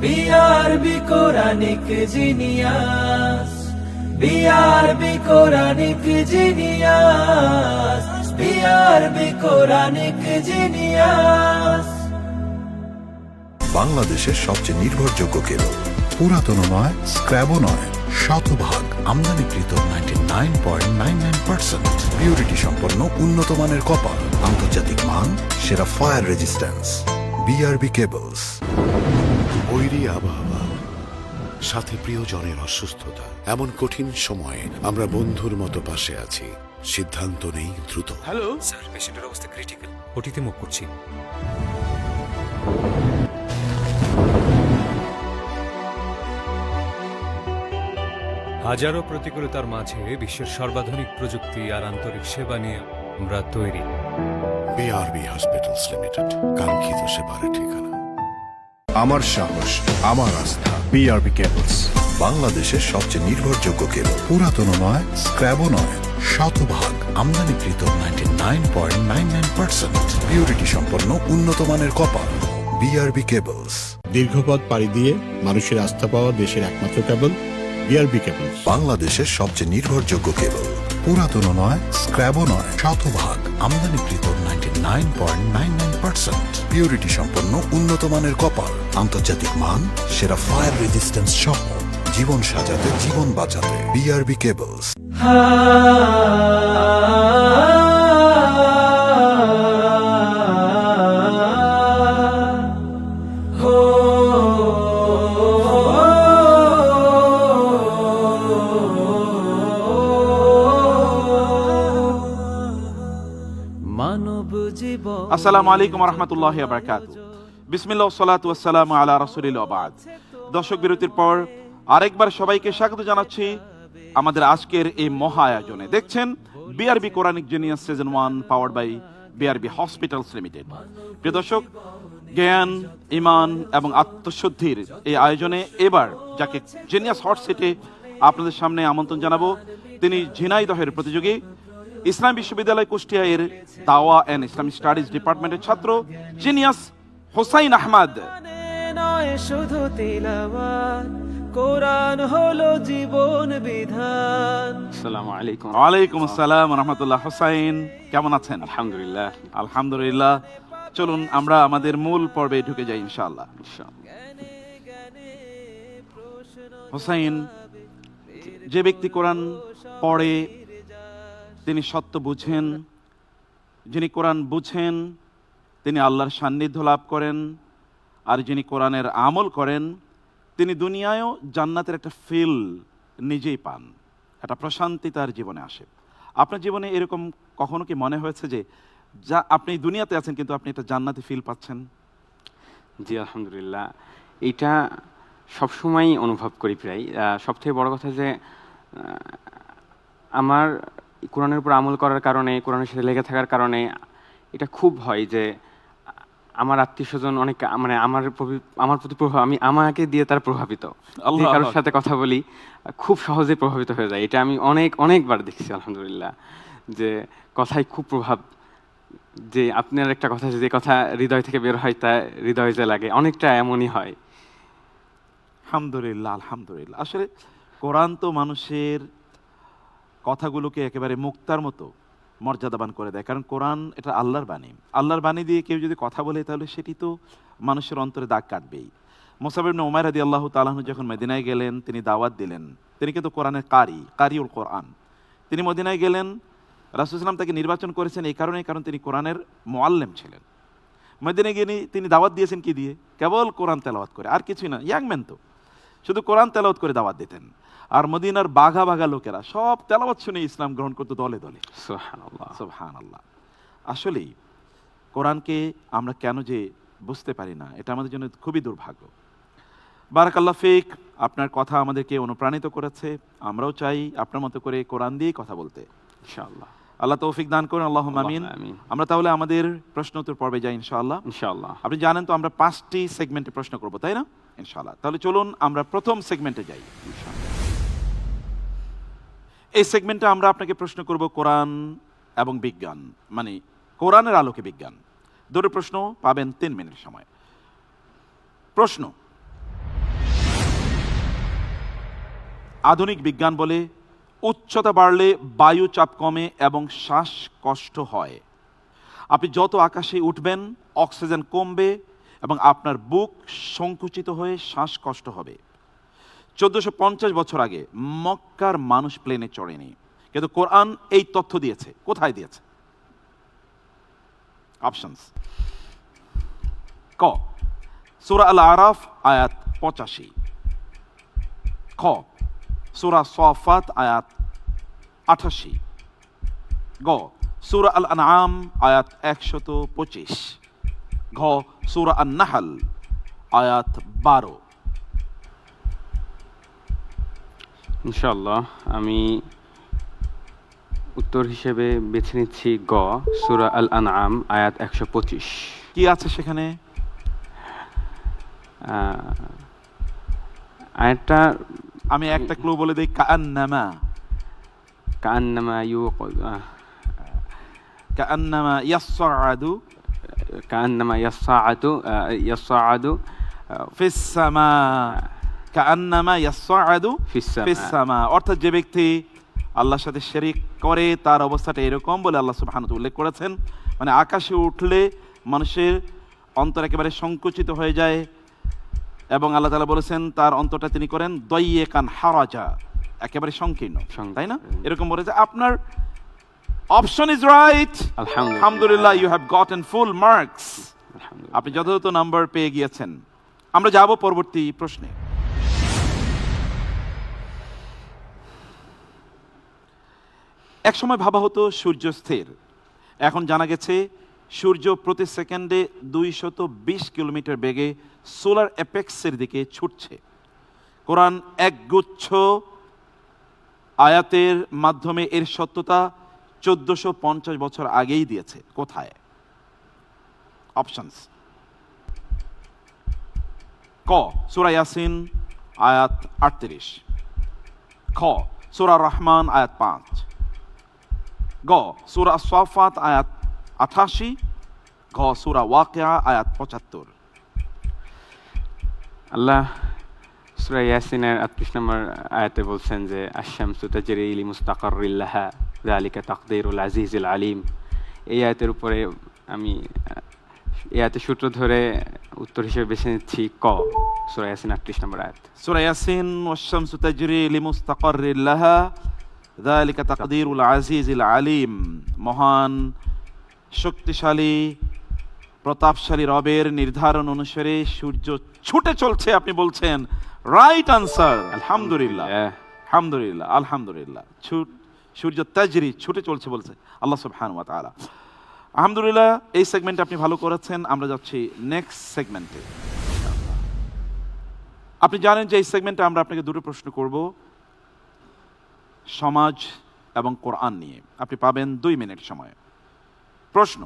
BRB Quranic genius, BRB Quranic genius, BRB Quranic genius. বাংলাদেশের সবচেয়ে নির্ভরযোগ্য কেবল, পুরাতন নয়, স্ক্র্যাবও নয়, শতভাগ আমদানিকৃত 99.99% পিউরিটি সম্পন্ন উন্নত মানের কপার, আন্তর্জাতিক মান, সেরা ফায়ার রেজিস্ট্যান্স। BRB cables. বৈরী আবহাওয়া, সাথে প্রিয়জনের অসুস্থতা, এমন কঠিন সময়ে আমরা বন্ধুর মতো পাশে আছি। সিদ্ধান্ত নেই দ্রুত। হ্যালো স্যার, পেশেন্টের অবস্থা ক্রিটিক্যাল, ওটিতে মুভ করছি। হাজারো প্রতিকূলতার মাঝে বিশ্বের সর্বাধুনিক প্রযুক্তি আর আন্তরিক সেবা নিয়ে আমরা তৈরি। বিআরবি হসপিটালস লিমিটেড, কাঙ্ক্ষিত সেবার ঠিকানা। আমার সাহস, আমার আস্থা, বিআরবি কেবলস। বাংলাদেশের সবচেয়ে নির্ভরযোগ্য কেবল, পুরাতন নয়, স্ক্র্যাবও নয়, শতভাগ আমদানিকৃত 99.99% পিউরিটি সম্পন্ন উন্নত মানের কপার। BRB cables. দীর্ঘপথ পাড়ি দিয়ে মানুষের আস্থা পাওয়া দেশের একমাত্র কেবল বিআরবি কেবল। বাংলাদেশের সবচেয়ে নির্ভরযোগ্য কেবল। পুরাতন নয়, স্ক্র্যাবও নয়, শতভাগ আমদানিকৃত 99.99% পিউরিটি সম্পন্ন উন্নত মানের কপার, আন্তর্জাতিক মান, সেরা ফায়ার রেজিস্ট্যান্স সহ জীবন সাজাতে, জীবন বাঁচাতে বিআরবি কেবলস। মানব জীবন আসসালামু আলাইকুম রহমতুল্লাহ বারাকাতু। বিসমিল্লাহ সালাতু ওয়াসসালামু আলা রাসূলিল্লাহ বাদ। দর্শক বিরতির পর আরেকবার সবাইকে স্বাগত জানাচ্ছি আমাদের আজকের এই মহা আয়োজনে। দেখছেন BRB Quranic genius season 1 powered by BRB hospitals limited. প্রিয় দর্শক, জ্ঞান, ঈমান এবং আত্মশুদ্ধির এই আয়োজনে এবার যাকে জিনিয়াস হট সিটে আপনাদের সামনে আমন্ত্রণ জানাবো, তিনি ঝিনাইদহের প্রতিযোগী, ইসলাম বিশ্ববিদ্যালয় কুষ্টিয়া এর দাওয়া এন্ড ইসলামিক স্টাডিজ ডিপার্টমেন্টের ছাত্র জিনিয়াস হোসাইন আহমদ। নয় শুধু তিলাওয়াত, কোরআন হলো জীবন বিধান। আসসালামু আলাইকুম। ওয়ালাইকুম আসসালাম রহমতুল্লাহ। হোসাইন, কেমন আছেন? আলহামদুলিল্লাহ। আলহামদুলিল্লাহ। চলুন আমরা আমাদের মূল পর্বে ঢুকে যাই ইনশাআল্লাহ। হোসাইন, যে ব্যক্তি কোরআন পড়ে তিনি সত্য বুঝেন, যিনি কোরআন বুঝেন তিনি আল্লাহর সান্নিধ্য লাভ করেন, আর যিনি কোরআনের আমল করেন তিনি দুনিয়ায়ও জান্নাতের একটা ফিল নিজেই পান, একটা প্রশান্তি তার জীবনে আসে। আপনার জীবনে এরকম কখনো কি মনে হয়েছে যে যা আপনি দুনিয়াতে আছেন কিন্তু আপনি একটা জান্নাতি ফিল পাচ্ছেন? জি আলহামদুলিল্লাহ, এটা সবসময় অনুভব করি প্রায়। সবথেকে বড় কথা যে আমার কোরআনের উপর আমল করার কারণে, কোরআনের সাথে লেগে থাকার কারণে এটা খুব হয় যে আমার আত্মীয় স্বজন অনেক মানে আমার প্রতি প্রভাব, আমি আমাকে দিয়ে তারা প্রভাবিত। আল্লাহ। কারোর সাথে কথা বলি খুব সহজে প্রভাবিত হয়ে যায়। এটা আমি অনেকবার দেখছি আলহামদুলিল্লাহ, যে কথায় খুব প্রভাব, যে আপনার একটা কথা যে কথা হৃদয় থেকে বের হয় তা হৃদয় যে লাগে, অনেকটা এমনই হয়। আলহামদুলিল্লাহ, আলহামদুলিল্লাহ। আসলে কোরআন তো মানুষের কথাগুলোকে একেবারে মুক্তার মতো মর্যাদাবান করে দেয়, কারণ কোরআন এটা আল্লাহর বাণী। আল্লাহর বাণী দিয়ে কেউ যদি কথা বলে তাহলে সেটি তো মানুষের অন্তরে দাগ কাটবেই। মুসাব ইবনে উমাইর রাদিয়াল্লাহু তাআলা আনহু যখন মদিনায় গেলেন, তিনি দাওয়াত দিলেন, তিনি কিন্তু কোরআনের কারিউল কোরআন। তিনি মদিনায় গেলেন, রাসূল সাল্লাল্লাহু আলাইহি ওয়াসাল্লাম তাকে নির্বাচন করেছেন এই কারণে, কারণ তিনি কোরআনের মুআল্লিম ছিলেন। মদিনায় গিয়ে তিনি দাওয়াত দিয়েছেন কি দিয়ে? কেবল কোরআন তেলাওয়াত করে, আর কিছুই না। ইয়াংম্যান তো শুধু কোরআন তেলাওয়াত করে দাওয়াত দিতেন, আর মদিনার বাঘা বাঘা লোকেরা সব তেলাওয়াত শুনে ইসলাম গ্রহণ করতো দলে দলে। সুবহানাল্লাহ, সুবহানাল্লাহ। আসলেই কোরআনকে আমরা কেন যে বুঝতে পারি না, এটা আমাদের জন্য খুবই দুর্ভাগ্য। বারাকাল্লাহ ফিক, আপনার কথা আমাদেরকে অনুপ্রাণিত করেছে। আমরাও চাই আপনার মতো করে কোরআন দিয়েই কথা বলতে। ইনশাআল্লাহ আল্লাহ তৌফিক দান করুন, আল্লাহুম্মা আমিন। আমিন। আমরা তাহলে আমাদের প্রশ্ন উত্তর পর্বে যাই ইনশাআল্লাহ। ইনশাআল্লাহ। আপনি জানেন তো আমরা 5টি সেগমেন্টে প্রশ্ন করব, তাই না? ইনশাআল্লাহ। তাহলে চলুন আমরা প্রথম সেগমেন্টে যাই। এই সেগমেন্টে আমরা আপনাকে প্রশ্ন করব কোরআন এবং বিজ্ঞান, মানে কোরআনের আলোকে বিজ্ঞান। দুটো প্রশ্ন পাবেন 3 মিনিট সময়। প্রশ্ন: আধুনিক বিজ্ঞান বলে উচ্চতা বাড়লে বায়ু চাপ কমে এবং শ্বাসকষ্ট হয়। আপনি যত আকাশে উঠবেন অক্সিজেন কমবে এবং আপনার বুক সংকুচিত হয়ে শ্বাসকষ্ট হবে। 1450 বছর আগে মক্কার মানুষ প্লেনে চড়েনি, কিন্তু কোরআন এই তথ্য দিয়েছে। কোথায় দিয়েছে? অপশনস: ক, সূরা আল আরাফ আয়াত 85, খ, সূরা সাফাত আয়াত 88, গ, সূরা আল আনআম আয়াত 125, ঘ, সূরা আন-নাহল আয়াত 12। ইনশাআল্লাহ আমি উত্তর হিসেবে বেছে নিচ্ছি গ, সূরা আল আনআম আয়াত 125। কি আছে সেখানে? আয়াতটা আমি একটা ক্লু বলে দিই, কাআন্নামা কান্নামা কাআন্নামা ইয়াসআদু কান্নামা ইয়াসআদু ইয়াসআদু ফিস সামা, কাআন্নামা ইয়াসআদু ফিস সামা। ফিস সামা, অর্থাৎ যে ব্যক্তি আল্লাহর সাথে শিরক করে তার অবস্থাটা এরকম বলে আল্লাহ সুবহানাহু ওয়া তাআলা উল্লেখ করেছেন। মানে আকাশে উঠলে মানুষের অন্তর একেবারে সংকুচিত হয়ে যায়, এবং আল্লাহ তাআলা বলেছেন তার অন্তরটা তিনি করেন দয়্যিকান হারাজা, একেবারে সংকীর্ণ, তাই না? এরকম বলে যে আপনার অপশন ইজ রাইট, আলহামদুলিল্লাহ, you have gotten full marks, আলহামদুলিল্লাহ। আপনি যথাযথ নাম্বার পেয়ে গিয়েছেন। আমরা যাব পরবর্তী প্রশ্নে। এক সময় ভাবা হতো সূর্য স্থির, এখন জানা গেছে সূর্য প্রতি সেকেন্ডে 220 কিলোমিটার বেগে সোলার অ্যাপেক্সের দিকে ছুটছে। কোরআন একগুচ্ছ আয়াতের মাধ্যমে এর সত্যতা 1450 বছর আগেই দিয়েছে। কোথায়? অপশনস: ক সূরা ইয়াসিন আয়াত 38, খ সূরা রহমান আয়াত 5, গ সূরা সাফাত আয়াত 88, ঘ সূরা ওয়াকিয়া আয়াত 75। আল্লাহ সূরা ইয়াসিনের 38 নম্বর আয়াতে বলছেন যে আশ-শামসু তাজরি লিমুস্তাকাররিল লাহা যালিকা তাকদীরুল আজিজিল আলিম। এই আয়াতের উপরে আমি এই আয়াতের সূত্র ধরে উত্তর হিসেবে বেছে নিচ্ছি ক সূরা ইয়াসিন 38 নম্বর আয়াত। সূরা ইয়াসিন ওয়াশ-শামসু তাজরি লিমুস্তাকাররিল লাহা যালিকা তাকদীরুল আজিজিল আলিম, মহান শক্তিশালী প্রতাপশালী রবের নির্ধারণ অনুসারে সূর্য ছুটে চলছে, আপনি বলছেন রাইট আনসার। আলহামদুলিল্লাহ, আলহামদুলিল্লাহ, আলহামদুলিল্লাহ। সূর্য তাজরি, ছুটে চলছে বলছে আল্লাহ সুবহানাহু ওয়া তাআলা। আলহামদুলিল্লাহ, এই সেগমেন্টে আপনি ভালো করেছেন। আমরা যাচ্ছি নেক্সট সেগমেন্টে। আপনি জানেন যে এই সেগমেন্টে আমরা আপনাকে দুটো প্রশ্ন করব, সমাজ এবং কোরআন নিয়ে। আপনি পাবেন 2 মিনিট সময়। প্রশ্ন: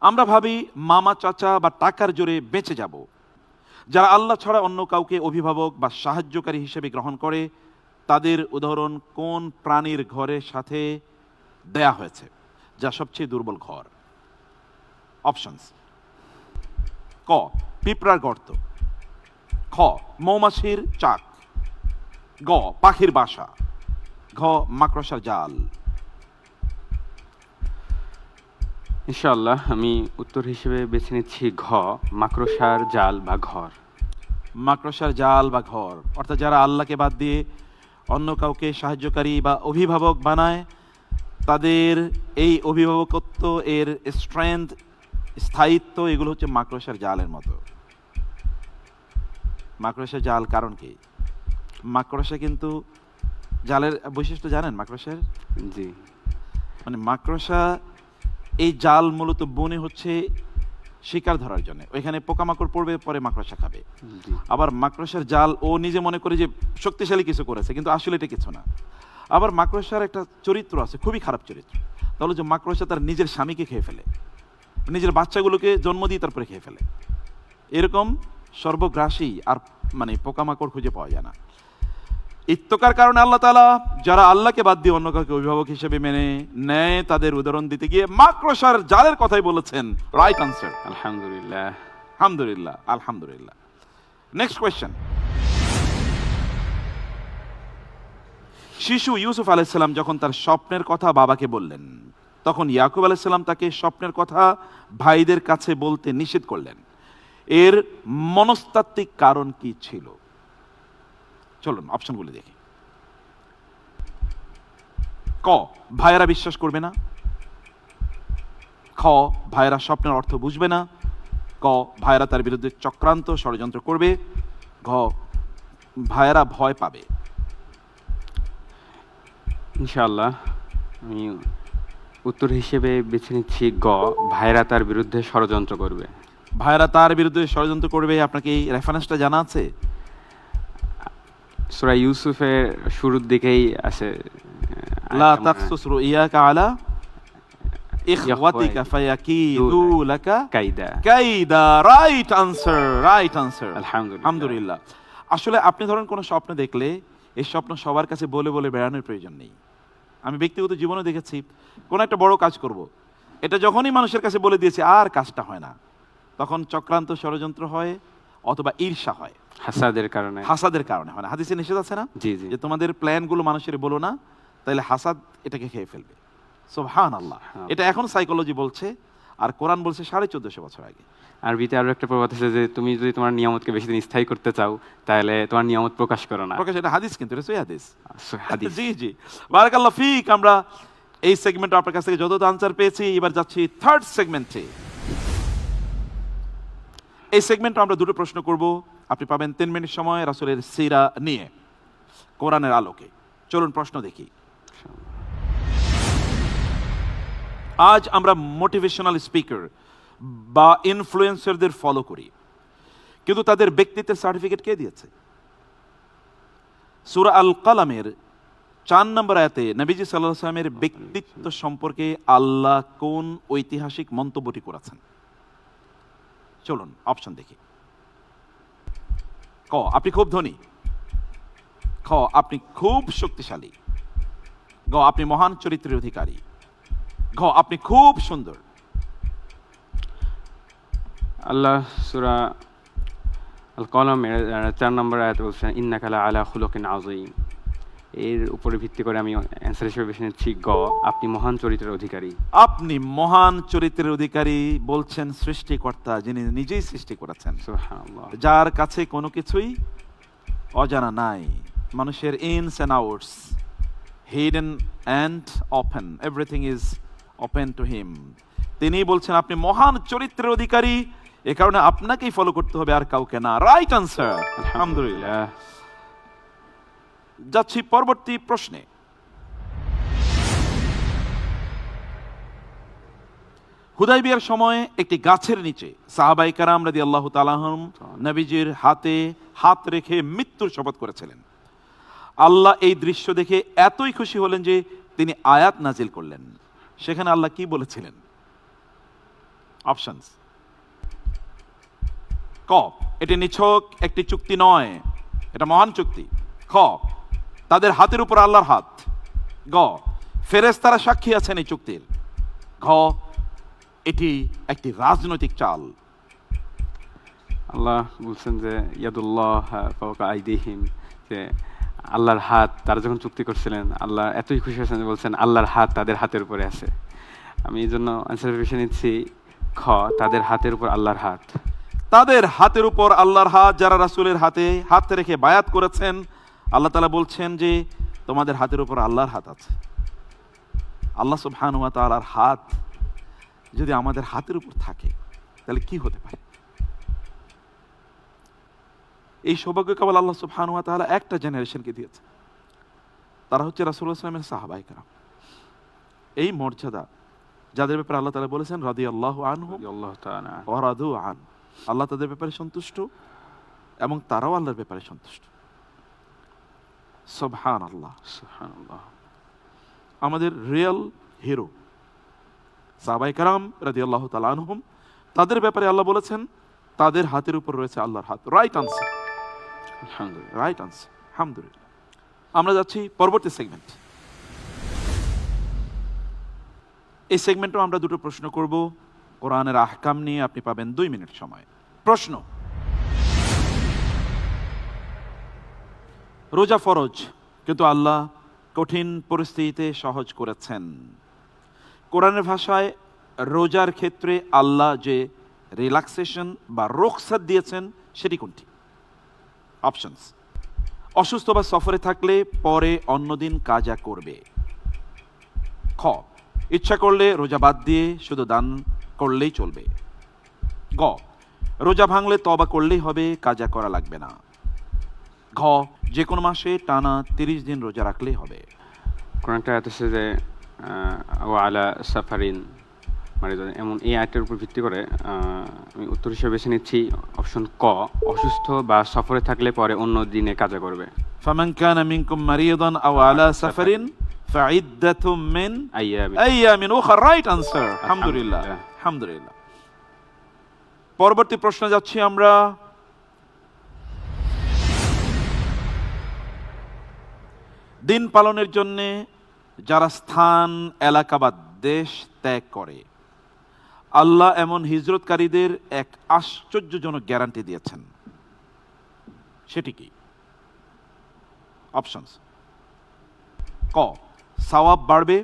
আমরা ভাবি মামা চাচা বা টাকার জোরে বেঁচে যাব। যারা আল্লাহ ছাড়া অন্য কাউকে অভিভাবক বা সাহায্যকারী হিসেবে গ্রহণ করে, তাদের উদাহরণ কোন প্রাণীর ঘরের সাথে দেয়া হয়েছে যা সবচেয়ে দুর্বল ঘর? অপশনস: ক পিঁপড়ার গর্ত, খ মৌমাছির চাক, গ পাখির বাসা, ঘ মাকড়সার জাল। ইনশাআল্লাহ আমি উত্তর হিসেবে বেছে নিচ্ছি ঘ মাকড়সার জাল বা ঘর। মাকড়সার জাল বা ঘর, অর্থাৎ যারা আল্লাহকে বাদ দিয়ে অন্য কাউকে সাহায্যকারী বা অভিভাবক বানায়, তাদের এই অভিভাবকত্ব, এর স্ট্রেংথ, স্থায়িত্ব, এগুলো হচ্ছে মাকড়সার জালের মতো। মাকড়সার জাল কারণ কি? মাকড়সা কিন্তু জালের বৈশিষ্ট্য জানেন মাকড়সার? জি, মানে মাকড়সা এই জাল মূলত বনে হচ্ছে শিকার ধরার জন্য, ওইখানে পোকামাকড় পড়বে, পরে মাকড়সা খাবে। জি। আবার মাকড়সার জাল ও নিজে মনে করে যে শক্তিশালী কিছু করেছে, কিন্তু আসলে এটা কিছু না। আবার মাকড়সার একটা চরিত্র আছে, খুবই খারাপ চরিত্র। তাহলে যে মাকড়সা তার নিজের স্বামীকে খেয়ে ফেলে, নিজের বাচ্চাগুলোকে জন্ম দিয়ে তারপরে খেয়ে ফেলে। এরকম সর্বগ্রাসী আর মানে পোকামাকড় খুঁজে পাওয়া যায় না। ইত্তকার কারণে আল্লাহ তাআলা যারা আল্লাহকে বাদ দিয়ে অন্য কাউকে অভিভাবক হিসেবে মেনে নেয়, তাদের উদাহরণ দিতে গিয়ে মাকড়সার জালের কথাই বলেছেন। Right answer. আলহামদুলিল্লাহ, আলহামদুলিল্লাহ, আলহামদুলিল্লাহ। নেক্সট কোয়েশ্চেন: শিশু ইউসুফ আলাইহিস সালাম যখন তার স্বপ্নের কথা বাবাকে বললেন, তখন ইয়াকুব আলাইহিস সালাম তাকে স্বপ্নের কথা ভাইদের কাছে বলতে নিষেধ করলেন। এর মনস্তাত্ত্বিক কারণ কি ছিল? চলুন অপশনগুলো দেখি। ক ভাইয়েরা বিশ্বাস করবে না, খ ভাইয়েরা স্বপ্নের অর্থ বুঝবে না, ক ভাইয়েরা তার বিরুদ্ধে চক্রান্ত ষড়যন্ত্র করবে, ঘ ভাইয়েরা ভয় পাবে। ইনশাআল্লাহ আমি উত্তর হিসেবে বেছে নিচ্ছি গ ভাইরা তার বিরুদ্ধে ষড়যন্ত্র করবে। ভাইয়েরা তার বিরুদ্ধে ষড়যন্ত্র করবে। আপনাকে এই রেফারেন্সটা জানা আছে? সূরা ইউসুফের শুরুর দিকেই আছে, লা তাকসুস রুইয়াকা আলা ইখওয়াতিকা ফায়াকিদু লাকা কাইদা। কাইদা। Right answer, right answer. আলহামদুলিল্লাহ। আলহামদুলিল্লাহ। আসলে আপনি ধরেন কোনো স্বপ্ন দেখলে, এই স্বপ্ন সবার কাছে বলে বলে বেড়ানোর প্রয়োজন নেই। আমি ব্যক্তিগত জীবনে দেখেছি, কোনো একটা বড় কাজ করব, এটা যখনই মানুষের কাছে বলে দিয়েছে আর কাজটা হয় না, তখন চক্রান্ত ষড়যন্ত্র হয় অথবা ঈর্ষা হয়। হাসাদের কারণে। হাসাদের কারণে হয় না। হাদিসে নিষেধ আছে না জি জি। যে তোমাদের প্ল্যানগুলো মানুষের বলো না, তাইলে হাসাদ এটাকে খেয়ে ফেলবে। সুবহানাল্লাহ। এটা এখন সাইকোলজি বলছে, আর কোরআন বলছে 1450 বছর আগে। আরবিতে আরো একটা প্রবাদ আছে যে তুমি যদি তোমার নিয়ামতকে বেশি দিন স্থায়ী করতে চাও তাহলে তোমার নিয়ামত প্রকাশ করো না। প্রকাশ, এটা হাদিস, কিন্তু এটা সহিহ হাদিস। হাদিস। জি জি, বারাকাল্লাহ ফিক। আমরা এই সেগমেন্টে আপনার কাছ থেকে যত আনসার পেয়েছি, এবার যাচ্ছি থার্ড সেগমেন্টে। এই সেগমেন্টে আমরা দুটো প্রশ্ন করব, আপনি পাবেন 3 মিনিট সময় রাসূলের সিরা নিয়ে কোরআনের আলোকে। চলুন প্রশ্ন দেখি। আজ আমরা মোটিভেশনাল স্পিকার বা ইনফ্লুয়েন্সারদের ফলো করি, কিন্তু তাদের ব্যক্তিত্বের সার্টিফিকেট কে দিয়েছে? সূরা আল কালামের 4 নম্বর আয়াতে নবীজি সাল্লাল্লাহু আলাইহি ওয়াসাল্লামের ব্যক্তিত্ব সম্পর্কে আল্লাহ কোন ঐতিহাসিক মন্তব্যটি করেছেন? চলুন অপশন দেখি। ক, আপনি খুব ধনী। খ, আপনি খুব শক্তিশালী। গ, আপনি মহান চরিত্রের অধিকারী। ঘ, আপনি খুব সুন্দর। আল্লাহ সূরা আল কলমের 4 নম্বর আয়াতে বলছেন ইন্নাকা লা আলা খুলুকিন আযীম। এর উপরে ভিত্তি করে আমি অ্যান্সার হিসেবে বেছে নিচ্ছি গ, আপনি মহান চরিত্রের অধিকারী। আপনি মহান চরিত্রের অধিকারী বলছেন সৃষ্টিকর্তা, যিনি নিজেই সৃষ্টি করেছেন, সুবহানাল্লাহ। যার কাছে কোনো কিছুই অজানা নাই। মানুষের ইনস and outs, hidden and open, everything is open to him. তিনি বলছেন আপনি মহান চরিত্রের অধিকারী, এ কারণে আপনাকেই ফলো করতে হবে, আর কাউকে না। রাইট আনসার, আলহামদুলিল্লাহ। যাচ্ছি পরবর্তী প্রশ্নে। হুদাইবিয়ার সময় একটি গাছের নিচে সাহাবায়ে কেরাম রাদিয়াল্লাহু তাআলা আনহুম নবীজির হাতে হাত রেখে মৃত্যুর শপথ করেছিলেন। আল্লাহ এই দৃশ্য দেখে এতই খুশি হলেন যে তিনি আয়াত নাজিল করলেন। সেখানে আল্লাহ কি বলেছিলেন? অপশনস। ক, এটি নিছক একটি চুক্তি নয়, এটা মহান চুক্তি। খ, তাদের হাতের উপর আল্লাহর হাত। গ, ফেরেশতারা সাক্ষী আছেন এই চুক্তির। ঘ, এটি একটি রাজনৈতিক চাল। আল্লাহ বলছেন যে ইয়াদুল্লাহ ফাওকা আইদিহিম, যে আল্লাহর হাত, তারা যখন চুক্তি করছিলেন আল্লাহ এতই খুশি হয়েছেন যে বলছেন আল্লাহর হাত তাদের হাতের উপরে আছে। আমি এই জন্য অ্যান্সার বেছে নিচ্ছি খ, তাদের হাতের উপর আল্লাহর হাত। তাদের হাতের উপর আল্লাহর হাত, যারা রাসূলের হাতে হাত রেখে বায়াত করেছেন, আল্লাহ তাআলা বলছেন যে তোমাদের হাতের উপর আল্লাহর হাত আছে। আল্লাহ সুবহানাহু ওয়া তাআলার হাত যদি আমাদের হাতের উপর থাকে তাহলে কি হতে পারে? এই সৌভাগ্য কেবল আল্লাহ সুবহানাহু ওয়া তাআলা একটা জেনারেশনকে দিয়েছে, তারা হচ্ছে রাসূলুল্লাহ সাল্লাল্লাহু আলাইহি ওয়াসাল্লামের সাহাবায়ে কেরাম। এই মর্যাদা যাদের ব্যাপারে আল্লাহ তাআলা বলেছেন রাদিয়াল্লাহু আনহুম আল্লাহ তাআলা ওয়া রাদু আন, আল্লাহ তাদের ব্যাপারে সন্তুষ্ট এবং তারাও আল্লাহর ব্যাপারে সন্তুষ্ট। সুবহানাল্লাহ, সুবহানাল্লাহ। আমাদের রিয়েল হিরো সাহাবায়ে কেরাম রাদিয়াল্লাহু তাআলা আনহুম, তাদের ব্যাপারে আল্লাহ বলেছেন তাদের হাতের উপর রয়েছে আল্লাহর হাত। রাইট আনসার, আলহামদুলিল্লাহ। রাইট আনসার, আলহামদুলিল্লাহ। আমরা যাচ্ছি পরবর্তী সেগমেন্ট। এই সেগমেন্টেও আমরা দুটো প্রশ্ন করব কোরআনের আহকাম নিয়ে। আপনি পাবেন 2 মিনিট সময়। প্রশ্ন, রোজা ফরজ, কিন্তু আল্লাহ কঠিন পরিস্থিতিতে সহজ করেছেন। কোরআনের ভাষায় রোজার ক্ষেত্রে আল্লাহ যে রিল্যাক্সেশন বা রুখসাত দিয়েছেন সেটি কোনটি? অপশনস। অসুস্থ বা সফরে থাকলে পরে অন্যদিন কাজা করবে। খ, ইচ্ছা করলে রোজা বাদ দিয়ে শুধু দান করলেই চলবে। গ, রোজা ভাঙলে তওবা করলেই হবে, কাজা করা লাগবে না। ঘ, যে কোনো মাসে টানা 30 দিন রোজা রাখলেই হবে। কোরআনটা আয়াত আছে যে ওয়া আলা সাফারিন, মানে এমন এই আয়াতের উপর ভিত্তি করে আমি উত্তর হিসেবে বেছে নিচ্ছি অপশন ক, অসুস্থ বা সফরে থাকলে পরে অন্য দিনে কাজা করবে। ফামান কানা মিনকুম মারিদান আও আলা সাফারিন ফাইদ্দাতুম মিন আইয়ামিন উখরা। রাইট আনসার, আলহামদুলিল্লাহ, আলহামদুলিল্লাহ। পরবর্তী প্রশ্ন যাচ্ছি আমরা। দিন পালনের জন্য যারা স্থান, এলাকা বা দেশ ত্যাগ করে, আল্লাহ এমন হিজরতকারীদের এক আশ্চর্যজনক গ্যারান্টি দিয়েছেন। সেটি কি? অপশনস: ক, সওয়াব বাড়বে,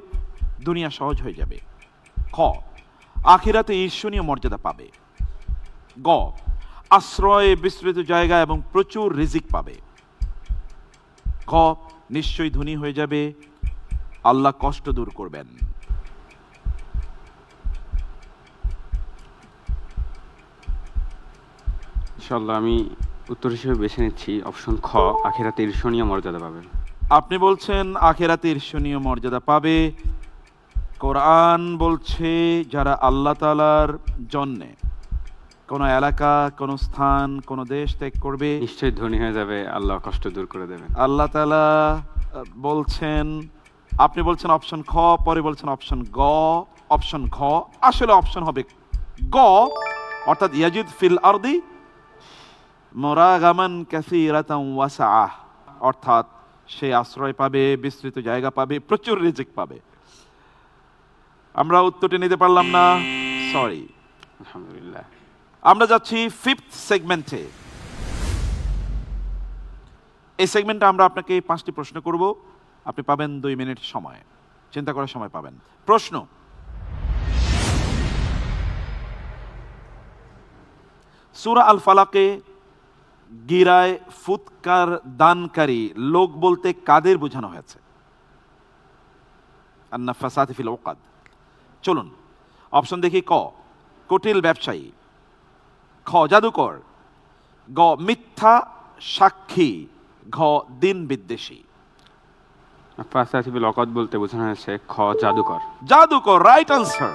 দুনিয়া সহজ হয়ে যাবে। খ, আখিরাতে ঈর্ষণীয় মর্যাদা পাবে। গ, আশ্রয়, বিস্তৃত জায়গা এবং প্রচুর রিজিক পাবে। ঘ, নিশ্চয়ই ধনী হয়ে যাবে, আল্লাহ কষ্ট দূর করবেন। ইনশাআল্লাহ আমি উত্তর হিসেবে বেছে নিচ্ছি অপশন খ, আখিরাতে ঈর্ষণীয় মর্যাদা পাবেন। আপনি বলছেন আখিরাতে ঈর্ষণীয় মর্যাদা পাবে। কোরআন বলছে যারা আল্লাহ তাআলার জন্যে কোনো এলাকা, কোনো স্থান, কোনো দেশ ত্যাগ করবে, নিশ্চয়ই ধনী হয়ে যাবে, আল্লাহ কষ্ট দূর করে দেবেন। আল্লাহ তাআলা বলছেন, আপনি বলছেন অপশন খ, পরে বলছেন অপশন গ, অপশন ঘ। আসলে অপশন হবে গ, অর্থাৎ ইয়াজিদ ফিল আরদি মুরাগামান কাসীরাতান ওয়াসাআহ, অর্থাৎ সে আশ্রয় পাবে, বিস্তৃত জায়গা পাবে, প্রচুর রিজিক পাবে। আমরা উত্তরটি নিতে পারলাম না, সরি। আলহামদুলিল্লাহ। আমরা যাচ্ছি ফিফথ সেগমেন্টে। এই সেগমেন্টে আমরা আপনাকে 5টি প্রশ্ন করব। আপনি পাবেন 2 মিনিট সময়, চিন্তা করার সময় পাবেন। প্রশ্ন: সূরা আল ফালাকে গিরায় ফুৎকার দানকারী লোক বলতে কাদের বোঝানো হয়েছে? আন-নাফাসাতি ফিল উকাদ। চলুন অপশন দেখি। ক, কুটিল ব্যবসায়ী। খ, জাদুকর। গ, মিথ্যা সাক্ষী। ঘ, দিন বিদ্বেষী। ফাসাতি বিল ওয়াকাদ বলতে বোঝানো হয়েছে খ, জাদুকর। জাদুকর, রাইট আনসার।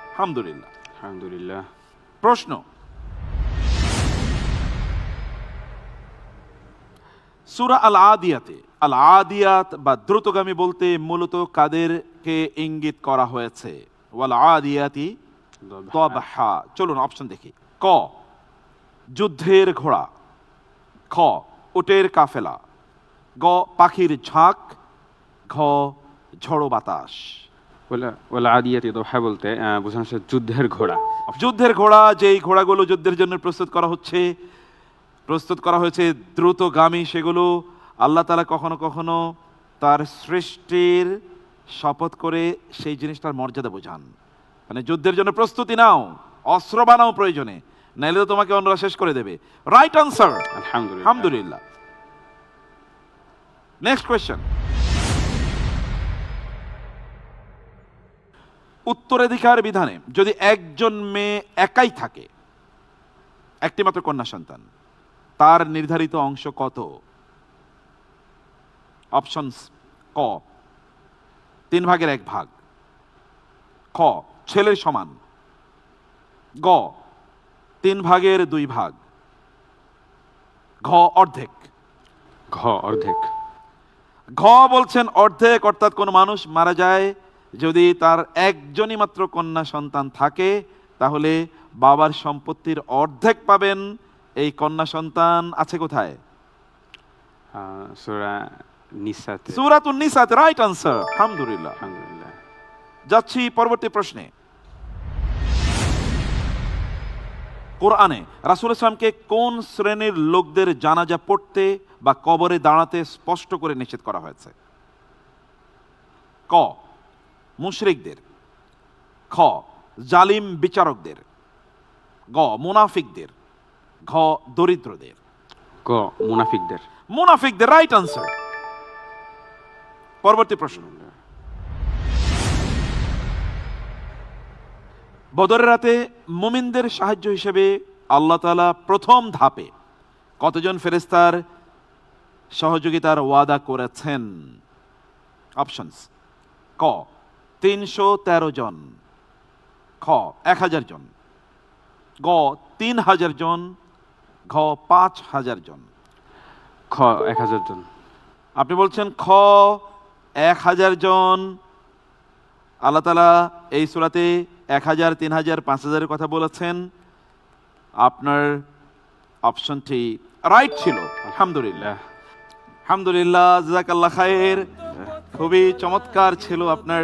আলহামদুলিল্লাহ। আলহামদুলিল্লাহ। প্রশ্ন: সূরা আল আদিয়াতে আল আদিয়াত বা দ্রুতগামী বলতে মূলত কাদেরকে ইঙ্গিত করা হয়েছে? ওয়াল আদিয়াতি দবহা। চলুন অপশন দেখি। ক, যুদ্ধের ঘোড়া। খ, উটের কাফেলা। গ, পাখির ঝাঁক। ঘ, ঝড়ো বাতাস। ওয়ালা আদিয়াতি দোহা বলতে বোঝানো হচ্ছে যুদ্ধের ঘোড়া। যুদ্ধের ঘোড়া, যেই ঘোড়াগুলো যুদ্ধের জন্য প্রস্তুত করা হয়েছে দ্রুতগামী, সেগুলো আল্লাহ তাআলা কখনো কখনো তার সৃষ্টির শপথ করে সেই জিনিসটার মর্যাদা বোঝান। মানে যুদ্ধের জন্য প্রস্তুতি নাও, অস্ত্র বানাও প্রয়োজনে, নাইলে তো তোমাকে অন্যরা শেষ করে দেবে। Right answer. আলহামদুলিল্লাহ। আলহামদুলিল্লাহ। নেক্সট কোয়েশ্চেন: উত্তরাধিকার বিধানে যদি একজন মেয়ে একাই থাকে, একটি মাত্র কন্যা সন্তান, তার নির্ধারিত অংশ কত? অপশনস: ক, 3 ভাগের 1 ভাগ। খ, ছেলের সমান। গ, 3 ভাগের 2 ভাগ। ঘ, অর্ধেক। ঘ, অর্ধেক। ঘ বলছেন অর্ধেক, অর্থাৎ কোন মানুষ মারা যায়, যদি তার একজনই মাত্র কন্যা সন্তান থাকে, তাহলে বাবার সম্পত্তির অর্ধেক পাবেন এই কন্যা সন্তান। আছে কোথায়? সূরা নিসাতে। সূরাতুন নিসাতে, রাইট আনসার। আলহামদুলিল্লাহ। আলহামদুলিল্লাহ। যাচ্ছি পরবর্তী প্রশ্নে। কোরআনে রাসূল সাল্লাল্লাহু আলাইহি ওয়াসাল্লামকে কোন শ্রেণীর লোকদের জানাজা পড়তে বা কবরে দাঁড়াতে স্পষ্ট করে নিষেধ করা হয়েছে? ক, মুশরিকদের। খ, জালিম বিচারকদের। গ, মুনাফিকদের। ঘ, দরিদ্রদের। গ, মুনাফিকদের। মুনাফিকদের, রাইট আনসার। পরবর্তী প্রশ্ন: বদরের রাতে মুমিনদের সাহায্য হিসেবে আল্লাহ তাআলা প্রথম ধাপে কতজন ফেরেশতার সহযোগিতার ওয়াদা করেছেন? অপশনস: ক, 313 জন। খ, 1000 জন। গ, 3000 জন। ঘ, 5000 জন। খ, 1000 জন। আপনি বলছেন খ, 1000 জন। আল্লাহ তাআলা এই সূরাতে 1000, 3000, 5000 এর কথা বলেছেন। আপনার অপশনটি রাইট ছিল। আলহামদুলিল্লাহ। আলহামদুলিল্লাহ, জাযাকাল্লাহ খায়ের। খুবই চমৎকার ছিল আপনার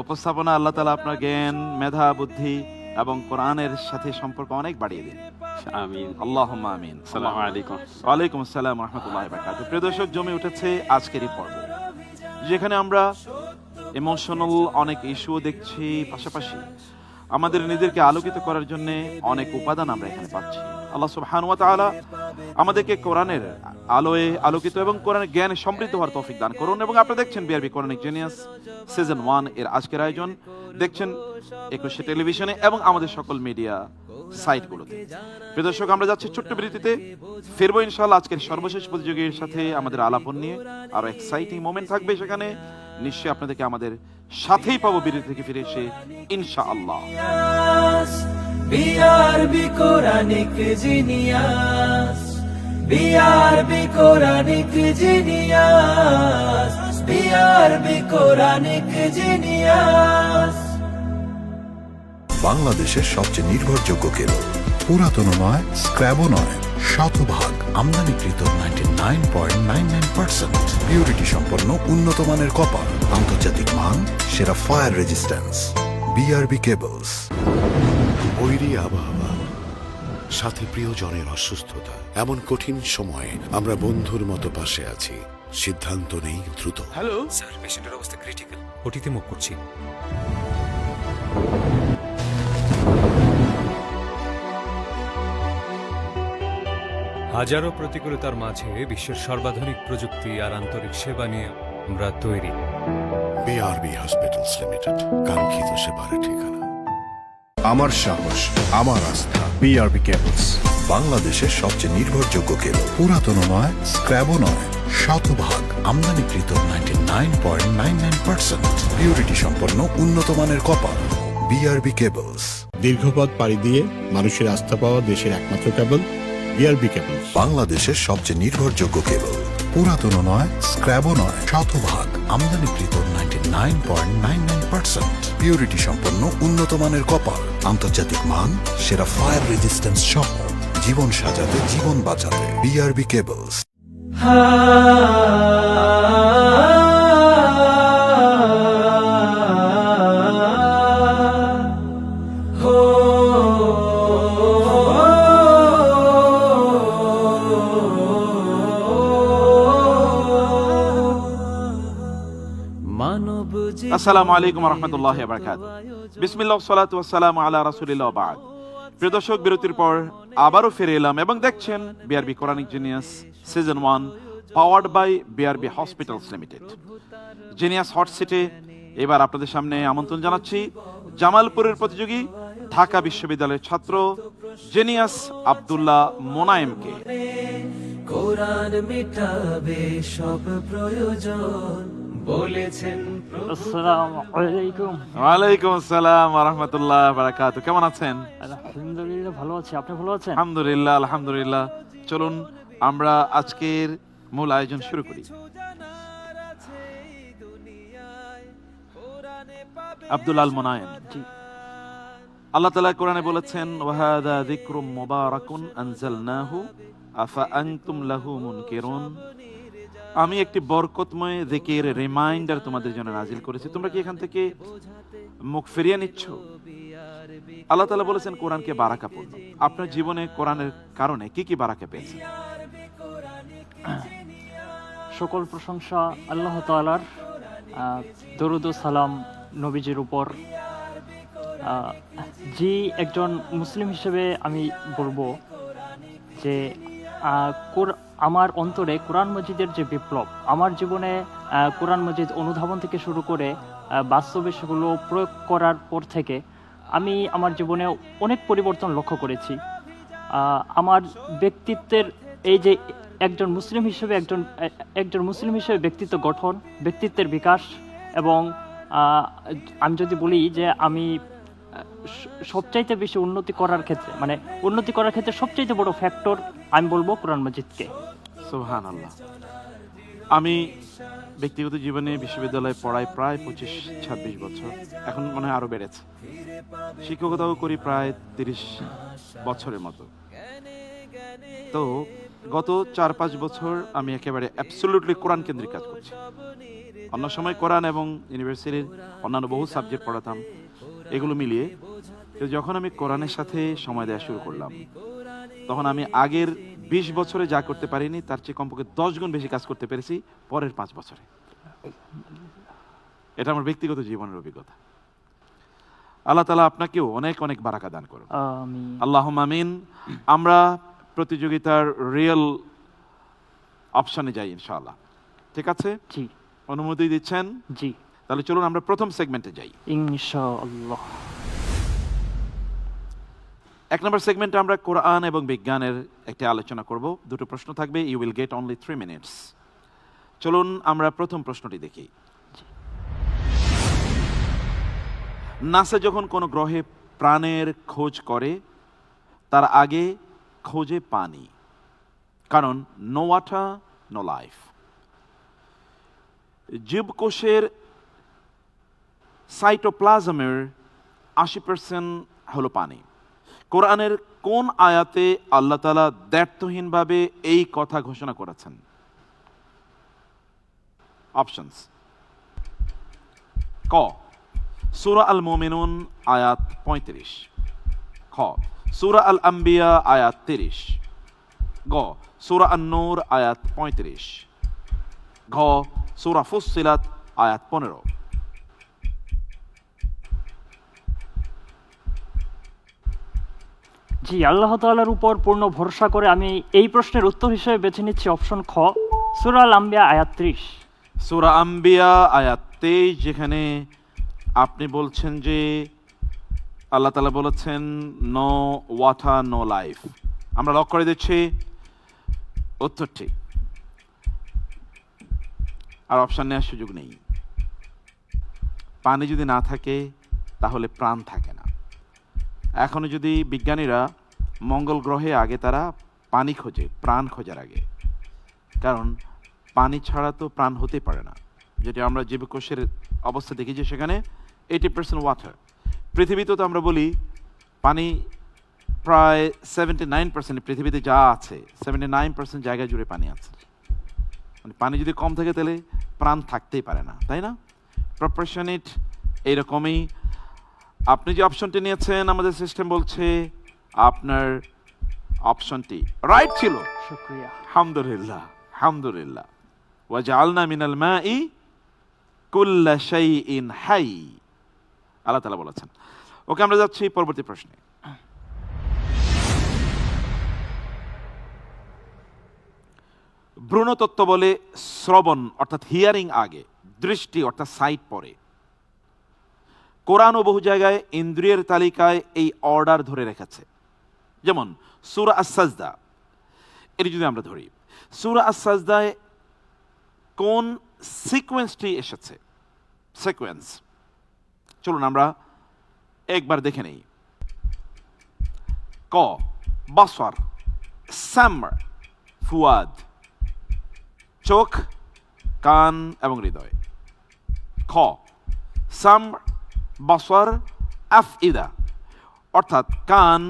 উপস্থাপনা। আল্লাহ তাআলা আপনার জ্ঞান, মেধা, বুদ্ধি এবং কোরআনের সাথে সম্পর্ক অনেক বাড়িয়ে দিন। আমিন। আল্লাহুম্মা আমিন। আসসালামু আলাইকুম। ওয়ালাইকুম আসসালাম ওয়া রাহমাতুল্লাহি ওয়া বারাকাতুহু। প্রিয় দর্শক, জমে উঠেছে আজকের এই পর্ব, যেখানে আমরা ইমোশনাল অনেক ইস্যু দেখছি, পাশাপাশি আমাদের নিজেদেরকে আলোকিত করার জন্য অনেক উপাদান আমরা এখানে পাচ্ছি। আল্লাহ সুবহানাহু ওয়া তাআলা আমাদেরকে কোরআনের আলোয় আলোকিত এবং কোরআনের জ্ঞানে সমৃদ্ধ হওয়ার তৌফিক দান করুন। এবং আপনারা দেখছেন বিআরবি কোরআনিক জিনিয়াস সিজন 1 এর আজকের আয়োজন দেখছেন 21 টেলিভিশনে এবং আমাদের সকল মিডিয়া সাইটগুলোতে। প্রিয় দর্শক, আমরা যাচ্ছি ছোট্ট বিরতিতে, ফিরবো ইনশাআল্লাহ আজকের সর্বশেষ প্রতিযোগীর সাথে আমাদের আলাপন নিয়ে। আরো এক্সাইটিং মোমেন্ট থাকবে সেখানে, নিশ্চয়ই আপনাদেরকে আমাদের সাথেই পাবো বিরতি থেকে ফিরে এসে ইনশাআল্লাহ। BRB Quranic genius, BRB Quranic genius, BRB Quranic genius. বাংলাদেশের সবচেয়ে নির্ভরযোগ্য কেবল, পুরাতন নয়, স্ক্র্যাবও নয়, শতভাগ আমদানিকৃত 99.99% পিউরিটি সম্পন্ন উন্নত মানের কপার, আন্তর্জাতিক মান, সেরা ফায়ার রেজিস্ট্যান্স। BRB cables. বৈরী আবহাওয়া, সাথে প্রিয়জনের অসুস্থতা, এমন কঠিন সময়ে আমরা বন্ধুর মতো পাশে আছি। সিদ্ধান্ত নেই দ্রুত। স্যার, পেশেন্টের অবস্থা ক্রিটিক্যাল, ওটিতে মুভ করছি। হাজারো প্রতিকূলতার মাঝে বিশ্বের সর্বাধুনিক প্রযুক্তি আর আন্তরিক সেবা নিয়ে আমরা তৈরি। বিআরবি হসপিটালস লিমিটেড, কাঙ্ক্ষিত সেবার ঠিকানা। আমার সাহস, আমার আস্থা। বিআরবি কেবলস, বাংলাদেশের সবচেয়ে নির্ভরযোগ্য কেবল, পুরাতন নয়, স্ক্র্যাবও নয়, শতভাগ আমদানিকৃত 99.99% পিউরিটি সম্পন্ন উন্নত মানের কপার। BRB cables. দীর্ঘপথ পাড়ি দিয়ে মানুষের আস্থা পাওয়া দেশের একমাত্র কেবল বিআরবি কেবল। বাংলাদেশের সবচেয়ে নির্ভরযোগ্য কেবল, পুরাতন নয়, স্ক্র্যাবও নয়, শতভাগ আমদানিকৃত 99.99% পিউরিটি সম্পন্ন উন্নত মানের কপার, আন্তর্জাতিক মান, সেরা ফায়ার রেজিস্ট্যান্স সহ জীবন সাজাতে, জীবন বাঁচাতে। BRB cables. আসসালামু আলাইকুম ওয়া রাহমাতুল্লাহি ওয়া বারাকাতুহু। বিসমিল্লাহ ওয়াসসালাতু ওয়াসসালামু আলা রাসূলিল্লাহ ওয়া বা'দ। প্রিয় দর্শক, বিরতির পর আবারও ফিরে এলাম এবং দেখছেন BRB Quranic genius season 1 powered by BRB hospitals limited. Genius hot সিটে এবার আপনাদের সামনে আমন্ত্রণ জানাচ্ছি জামালপুরের প্রতিযোগী, ঢাকা বিশ্ববিদ্যালয়ের ছাত্র জিনিয়াস আব্দুল্লাহ মোনায়েমকে। কোরআন মিটাবে সব প্রয়োজন বলেছেন। আসসালামু আলাইকুম। ওয়ালাইকুম আসসালাম ওয়া রাহমাতুল্লাহি ওয়া বারাকাতুহু। কেমন আছেন? আলহামদুলিল্লাহ ভালো আছি, আপনি ভালো আছেন? আলহামদুলিল্লাহ আলহামদুলিল্লাহ। চলুন আমরা আজকের মূল আয়োজন শুরু করি। আব্দুল আল মোনায়েম, আল্লাহ তাআলা কোরআনে বলেছেন, ওয়াহাদা যিকরুম মুবারাকুন আনজালনাহু আফা আনতুম লাহু মুনকিরুন। আমি একটি বরকতময় যিকির রিমাইন্ডার তোমাদের জন্য নাজিল করেছি, তোমরা কি এখান থেকে মুখ ফিরিয়ে নিচ্ছ? আল্লাহ তাআলা বলেছেন কোরআনকে বারাকাপূর্ণ। আপনার জীবনে কোরআনের কারণে কি কি বারাকা পেয়েছেন? সকল প্রশংসা আল্লাহ তাআলার, দরুদ ও সালাম নবীজির উপর। জি, একজন মুসলিম হিসেবে আমি বলবো যে আমার অন্তরে কোরআন মজিদের যে বিপ্লব, আমার জীবনে কোরআন মজিদ অনুধাবন থেকে শুরু করে বাস্তবে সেগুলো প্রয়োগ করার পর থেকে আমি আমার জীবনে অনেক পরিবর্তন লক্ষ্য করেছি। আমার ব্যক্তিত্বের এই যে একজন মুসলিম হিসেবে ব্যক্তিত্ব গঠন, ব্যক্তিত্বের বিকাশ, এবং আমি যদি বলি যে আমি সবচাইতে বেশি উন্নতি করার ক্ষেত্রে সবচাইতে বড় ফ্যাক্টর আমি বলবো কোরআন মাজিদকে। সুবহানাল্লাহ। আমি ব্যক্তিগত জীবনে বিশ্ববিদ্যালয়ে পড়াই প্রায় 25-26 বছর, এখন মনে হয় আরো বেড়েছে। শিক্ষকতাও করি প্রায় 30 বছরের মতো। তো গত 4-5 বছর আমি একেবারে অ্যাবসলিউটলি কোরআন কেন্দ্রিক কাজ করছি। অন্য সময় কোরআন এবং ইউনিভার্সিটির অন্যান্য বহু সাবজেক্ট পড়াতাম, এগুলো মিলিয়ে। তো যখন আমি কোরআনের সাথে সময় দেওয়া শুরু করলাম, তখন আমি আগের 20 বছরে যা করতে পারিনি তার চেয়ে কমপক্ষে 10 গুণ বেশি কাজ করতে পেরেছি পরের 5 বছরে। এটা আমার ব্যক্তিগত জীবনের অভিজ্ঞতা। আল্লাহ তাআলা আপনাকেও অনেক অনেক বারাকা দান করুন, আল্লাহুম্মা আমিন। আমরা প্রতিযোগিতার রিয়েল অপশনে যাই ইনশাআল্লাহ, ঠিক আছে? জি অনুমতি দিচ্ছেন? জি তাহলে চলুন আমরা প্রথম সেগমেন্টে যাই ইনশাআল্লাহ। 1 নম্বর সেগমেন্টে আমরা কোরআন এবং বিজ্ঞানের একটি আলোচনা করব। 2টো প্রশ্ন থাকবে, you will get only 3 minutes. চলুন আমরা প্রথম প্রশ্নটি দেখি। নাসা যখন কোনো গ্রহে প্রাণের খোঁজ করে, তার আগে খোঁজে পানি, কারণ নো ওয়াটার নো লাইফ। জীবকোষের সাইটোপ্লাজমের 80% হলো পানি। কোরআনের কোন আয়াতে আল্লাহ তাআলা দ্ব্যর্থহীনভাবে এই কথা ঘোষণা করেছেন? অপশনস: ক, সূরা আল মুমিনুন আয়াত 35, খ, সূরা আল আম্বিয়া আয়াত 30, গ, সূরা আন-নূর আয়াত 35, ঘ, সূরা ফুসসিলাত আয়াত 15। জি, আল্লাহ তাআলার উপর পূর্ণ ভরসা করে আমি এই প্রশ্নের উত্তর হিসেবে বেছে নিচ্ছি অপশন খ, সূরা আল আম্বিয়া আয়াত 30। সূরা আম্বিয়া আয়াত 23, যেখানে আপনি বলছেন যে আল্লাহ তাআলা বলেছেন নো ওয়াটার নো লাইফ। আমরা লক করে দিচ্ছি উত্তর ঠিক, আর অপশন নেওয়ার সুযোগ নেই। পানি যদি না থাকে তাহলে প্রাণ থাকে না। এখনো যদি বিজ্ঞানীরা মঙ্গল গ্রহে আগে তারা পানি খোঁজে প্রাণ খোঁজার আগে, কারণ পানি ছাড়া তো প্রাণ হতে পারে না। যেটা আমরা জীবকোষের অবস্থা দেখি যে সেখানে 80% ওয়াটার। পৃথিবীতে তো আমরা বলি পানি প্রায় 79%, পৃথিবীতে যা আছে 79% জায়গা জুড়ে পানি আছে। মানে পানি যদি কম থাকে তাহলে প্রাণ থাকতেই পারে না, তাই না? প্রপোর্শনেট এইরকমই। আপনি যে অপশনটি নিয়েছেন আমাদের সিস্টেম বলছে আপনার অপশনটি রাইট ছিল। শুকরিয়া। আলহামদুলিল্লাহ, আলহামদুলিল্লাহ। ওয়াজআলনা মিনাল মাই কুল্লা শাইইন হাই, আল্লাহ তাআলা বলেছেন। ওকে, আমরা যাচ্ছি পরবর্তী প্রশ্নে। ভ্রূণতত্ত্ব বলে শ্রবণ অর্থাৎ হিয়ারিং আগে, দৃষ্টি অর্থাৎ সাইট পরে। কোরআন ও বহু জায়গায় ইন্দ্রিয়ের তালিকায় এই অর্ডার ধরে রেখেছে। যেমন সূরা আস-সাজদা, এটি যদি আমরা ধরি, সূরা আস-সাজদায় কোন সিকোয়েন্সটি এসেছে? সিকোয়েন্স চলুন আমরা একবার দেখে নেই। ক, বাসর, সাম, ফুয়াদ, চোখ, কান এবং হৃদয়। খ, সাম, বাসর, আফইদা অর্থাৎ কান,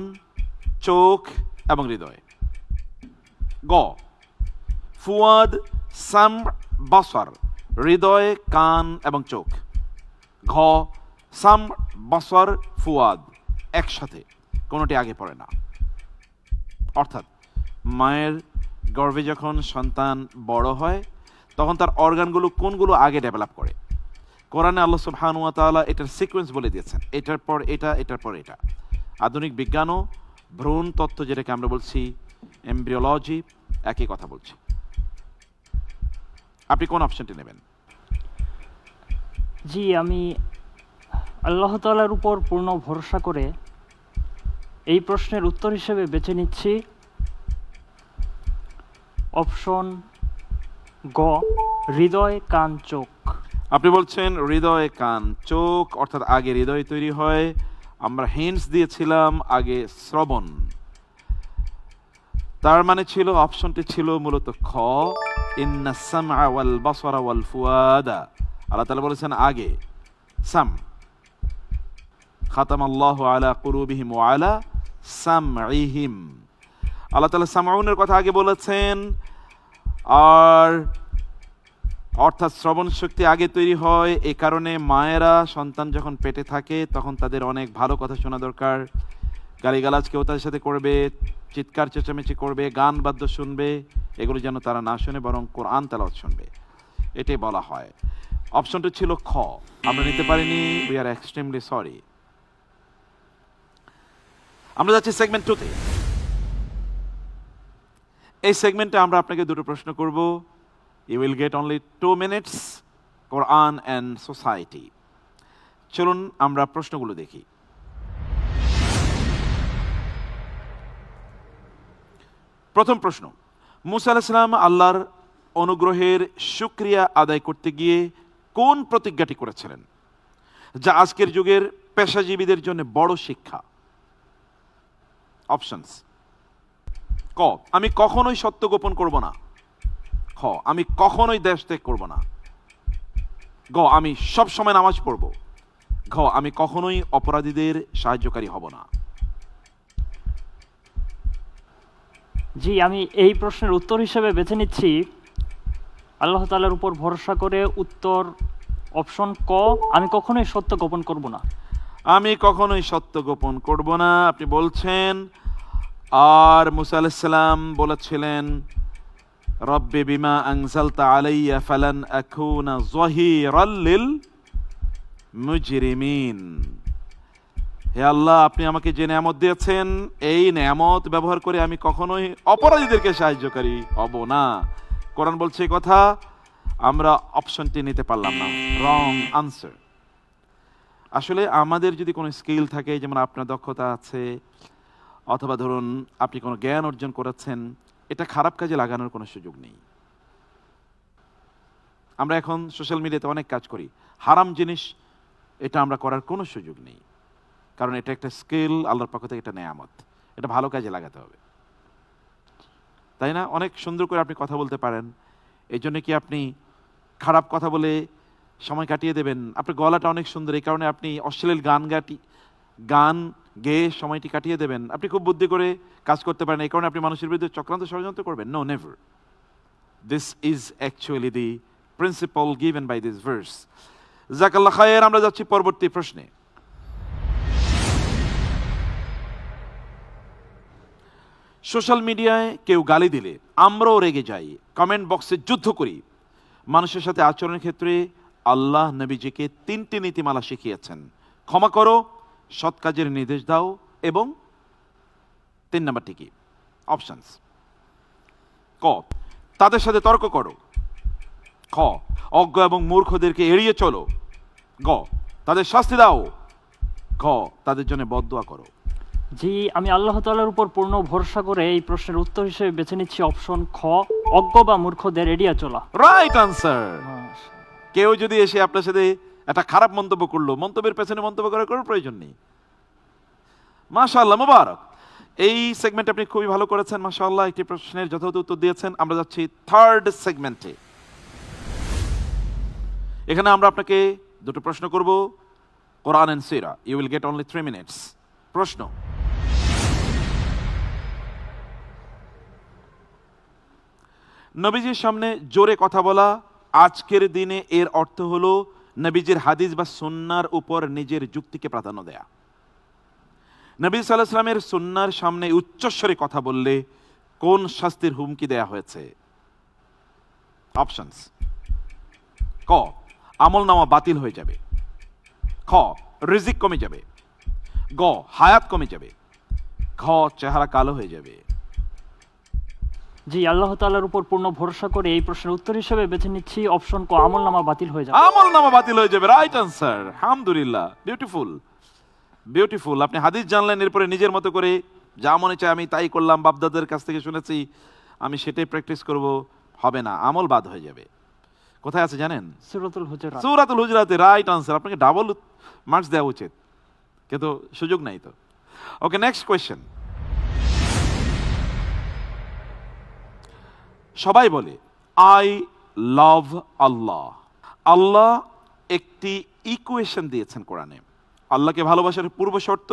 চোখ এবং হৃদয়। গ, ফুয়াদ, সাম, বাসর, হৃদয়, কান এবং চোখ। ঘ, সাম, বাসর, ফুয়াদ একসাথে, কোনোটি আগে পড়ে না। অর্থাৎ মায়ের গর্ভে যখন সন্তান বড় হয় তখন তার অর্গানগুলো কোনগুলো আগে ডেভেলপ করে। কোরআনে আল্লাহ সুবহানাহু ওয়া তাআলা এটার সিকোয়েন্স বলে দিয়েছেন, এটার পর এটা, এটার পর এটা। আধুনিক বিজ্ঞানও ভ্রূণ তত্ত্ব, যেটাকে আমরা বলছি এমব্রিওলজি, একই কথা বলছি। আপনি কোন অপশনটি নেবেন? জি, আমি আল্লাহ তাআলার উপর পূর্ণ ভরসা করে এই প্রশ্নের উত্তর হিসেবে বেছে নিচ্ছি অপশন গ, হৃদয়, কান, চোখ। আপনি বলছেন হৃদয়, কান, চোখ, অর্থাৎ আগে হৃদয় তৈরি হয়। আমরা হিন্টস দিয়েছিলাম আগে শ্রবণ, তার মানে ছিল অপশনটি ছিল মূলত খ, ইন্নাস সামআ ওয়াল বাসরা ওয়াল ফুয়াদা। আল্লাহ তাআলা বলেছেন আগে সাম, খাতামাল্লাহু আলা কুলুবিহিম ওয়া আলা সামঈহিম। আল্লাহ তাআলা সামউনের কথা আগে বলেছেন, আর অর্থাৎ শ্রবণ শক্তি আগে তৈরি হয়, এই কারণে মায়েরা সন্তান যখন পেটে থাকে তখন তাদের অনেক ভালো কথা শোনা দরকার। গালিগালাজ কেউ তাদের সাথে করবে, চিৎকার চেঁচামেচি করবে, গান বাদ্য শুনবে, এগুলো যেন তারা না শুনে, বরং কোরআন তেলাওয়াত শুনবে, এটাই বলা হয়। অপশনটা ছিল খ, আমরা নিতে পারিনি, উই আর এক্সট্রিমলি সরি। আমরা যাচ্ছি সেগমেন্ট 2 তে। এই সেগমেন্টে আমরা আপনাকে দুটো প্রশ্ন করব। You will get only 2 minutes, Quran and society. চলুন আমরা প্রশ্নগুলো দেখি। প্রথম প্রশ্ন, মুসা আলাইহিস সালাম আল্লাহর অনুগ্রহের শুকরিয়া আদায় করতে গিয়ে কোন প্রতিজ্ঞাটি করেছিলেন, যা আজকের যুগের পেশাজীবীদের জন্য বড় শিক্ষা? অপশনস: ক, আমি কখনোই সত্য গোপন করব না। খ, আমি কখনোই দেশ ত্যাগ করব না। গ, আমি সব সময় নামাজ পড়ব। ঘ, আমি কখনোই অপরাধীদের সাহায্যকারী হব না। জি, আমি এই প্রশ্নের উত্তর হিসেবে বেছে নিচ্ছি আল্লাহ তাআলার উপর ভরসা করে উত্তর অপশন ক, আমি কখনোই সত্য গোপন করব না। আমি কখনোই সত্য গোপন করব না আপনি বলছেন। আর মুসা আলাইহিস সালাম বলেছিলেন, রব্বি বিমা আনজালতা আলাইয়া ফালান আকুনা যহিরাল লিল মুজরিমিন। হে আল্লাহ, আপনি আমাকে যে নেয়ামত দিয়েছেন, এই নেয়ামত ব্যবহার করে আমি কখনোই অপরাধীদেরকে সাহায্যকারী হব না। কোরআন বলছে এই কথা, আমরা অপশনটি নিতে পারলাম না, রং আনসার। আসলে আমাদের যদি কোনো স্কিল থাকে, যেমন আপনার দক্ষতা আছে, অথবা ধরুন আপনি কোনো জ্ঞান অর্জন করেছেন, এটা খারাপ কাজে লাগানোর কোনো সুযোগ নেই। আমরা এখন সোশ্যাল মিডিয়াতে অনেক কাজ করি, হারাম জিনিস এটা আমরা করার কোনো সুযোগ নেই, কারণ এটা একটা স্কিল, আল্লাহর পক্ষ থেকে একটা নেয়ামত, এটা ভালো কাজে লাগাতে হবে, তাই না? অনেক সুন্দর করে আপনি কথা বলতে পারেন, এই জন্য কি আপনি খারাপ কথা বলে সময় কাটিয়ে দেবেন? আপনার গলাটা অনেক সুন্দর, এই কারণে আপনি অশ্লীল গান গেয়ে সময়টি কাটিয়ে দেবেন? আপনি খুব বুদ্ধি করে কাজ করতে পারেন, এই কারণে আপনি মানুষের বিরুদ্ধে চক্রান্ত ষড়যন্ত্র করবেন? No, never. This is actually the principle given by this verse. জাযাকাল্লাহ খায়ের। আমরা যাচ্ছি পরবর্তী প্রশ্নে। সোশ্যাল মিডিয়ায় কেউ গালি দিলে আমরাও রেগে যাই, কমেন্ট বক্সে যুদ্ধ করি। মানুষের সাথে আচরণের ক্ষেত্রে আল্লাহ নবীজিকে 3টি নীতিমালা শিখিয়েছেন: ক্ষমা করো, সৎ কাজের নির্দেশ দাও, এবং 3 নাম্বারটি কি? অপশনস: ক, তাদের সাথে তর্ক করো। খ, অজ্ঞ এবং মূর্খদেরকে এড়িয়ে চলো। গ, তাদের শাস্তি দাও। ঘ, তাদের জন্য বদদোয়া করো। জি, আমি আল্লাহ তাআলার উপর পূর্ণ ভরসা করে এই প্রশ্নের উত্তর হিসেবে বেছে নিচ্ছি অপশন খ, অজ্ঞ বা মূর্খদের এড়িয়ে চলা। Right answer. কেউ যদি এসে আপনার সাথে একটা খারাপ মন্তব্য করলো, মন্তব্যের পেছনে মন্তব্য করার কোনো প্রয়োজন নেই। মাশাআল্লাহ, মোবারক। এই সেগমেন্টে আপনি খুবই ভালো করেছেন, মাশাআল্লাহ। একটি প্রশ্নের যথাযথ উত্তর দিয়েছেন। আমরা যাচ্ছি থার্ড সেগমেন্টে। এখানে আমরা আপনাকে দুটো প্রশ্ন করব, কোরআন এন্ড সিরা। You will get only 3 minutes. প্রশ্ন: নবীজির সামনে জোরে কথা বলা আজকের দিনে এর অর্থ হলো নবীজির হাদিস বা সুন্নাহর উপর নিজের যুক্তিকে প্রাধান্য দেয়া। নবী সাল্লাল্লাহু আলাইহি ওয়াসাল্লামের সুন্নাহর সামনে উচ্চস্বরে কথা বললে কোন শাস্তির হুমকি দেয়া হয়েছে? অপশনস: ক, আমলনামা বাতিল হয়ে যাবে। খ, রিজিক কমে যাবে। গ, হায়াত কমে যাবে। ঘ, চেহারা কালো হয়ে যাবে। জি, আল্লাহ তাআলার উপর পূর্ণ ভরসা করে এই প্রশ্নের উত্তর হিসেবে বেছে নিচ্ছি অপশন ক, আমলনামা বাতিল হয়ে যাবে। আমলনামা বাতিল হয়ে যাবে, রাইট আনসার। আলহামদুলিল্লাহ, বিউটিফুল বিউটিফুল। আপনি হাদিস জানলেন, এরপরে নিজের মতো করে যা মনে চায় আমি তাই করলাম, বাপদাদের কাছ থেকে শুনেছি আমি সেটাই প্র্যাকটিস করব, হবে না, আমল বাদ হয়ে যাবে। কোথায় আছে জানেন? সূরাতুল হুজুরাত। সূরাতুল হুজুরাতে, রাইট আনসার। আপনাকে ডাবল মার্কস দেওয়া উচিত, কিন্তু সুযোগ নাই তো। ওকে, নেক্সট কোয়েশ্চেন। সবাই বলে আই লাভ আল্লাহ। আল্লাহ একটি ইকুয়েশন দিয়েছেন কোরআনে, আল্লাহকে ভালোবাসার পূর্ব শর্ত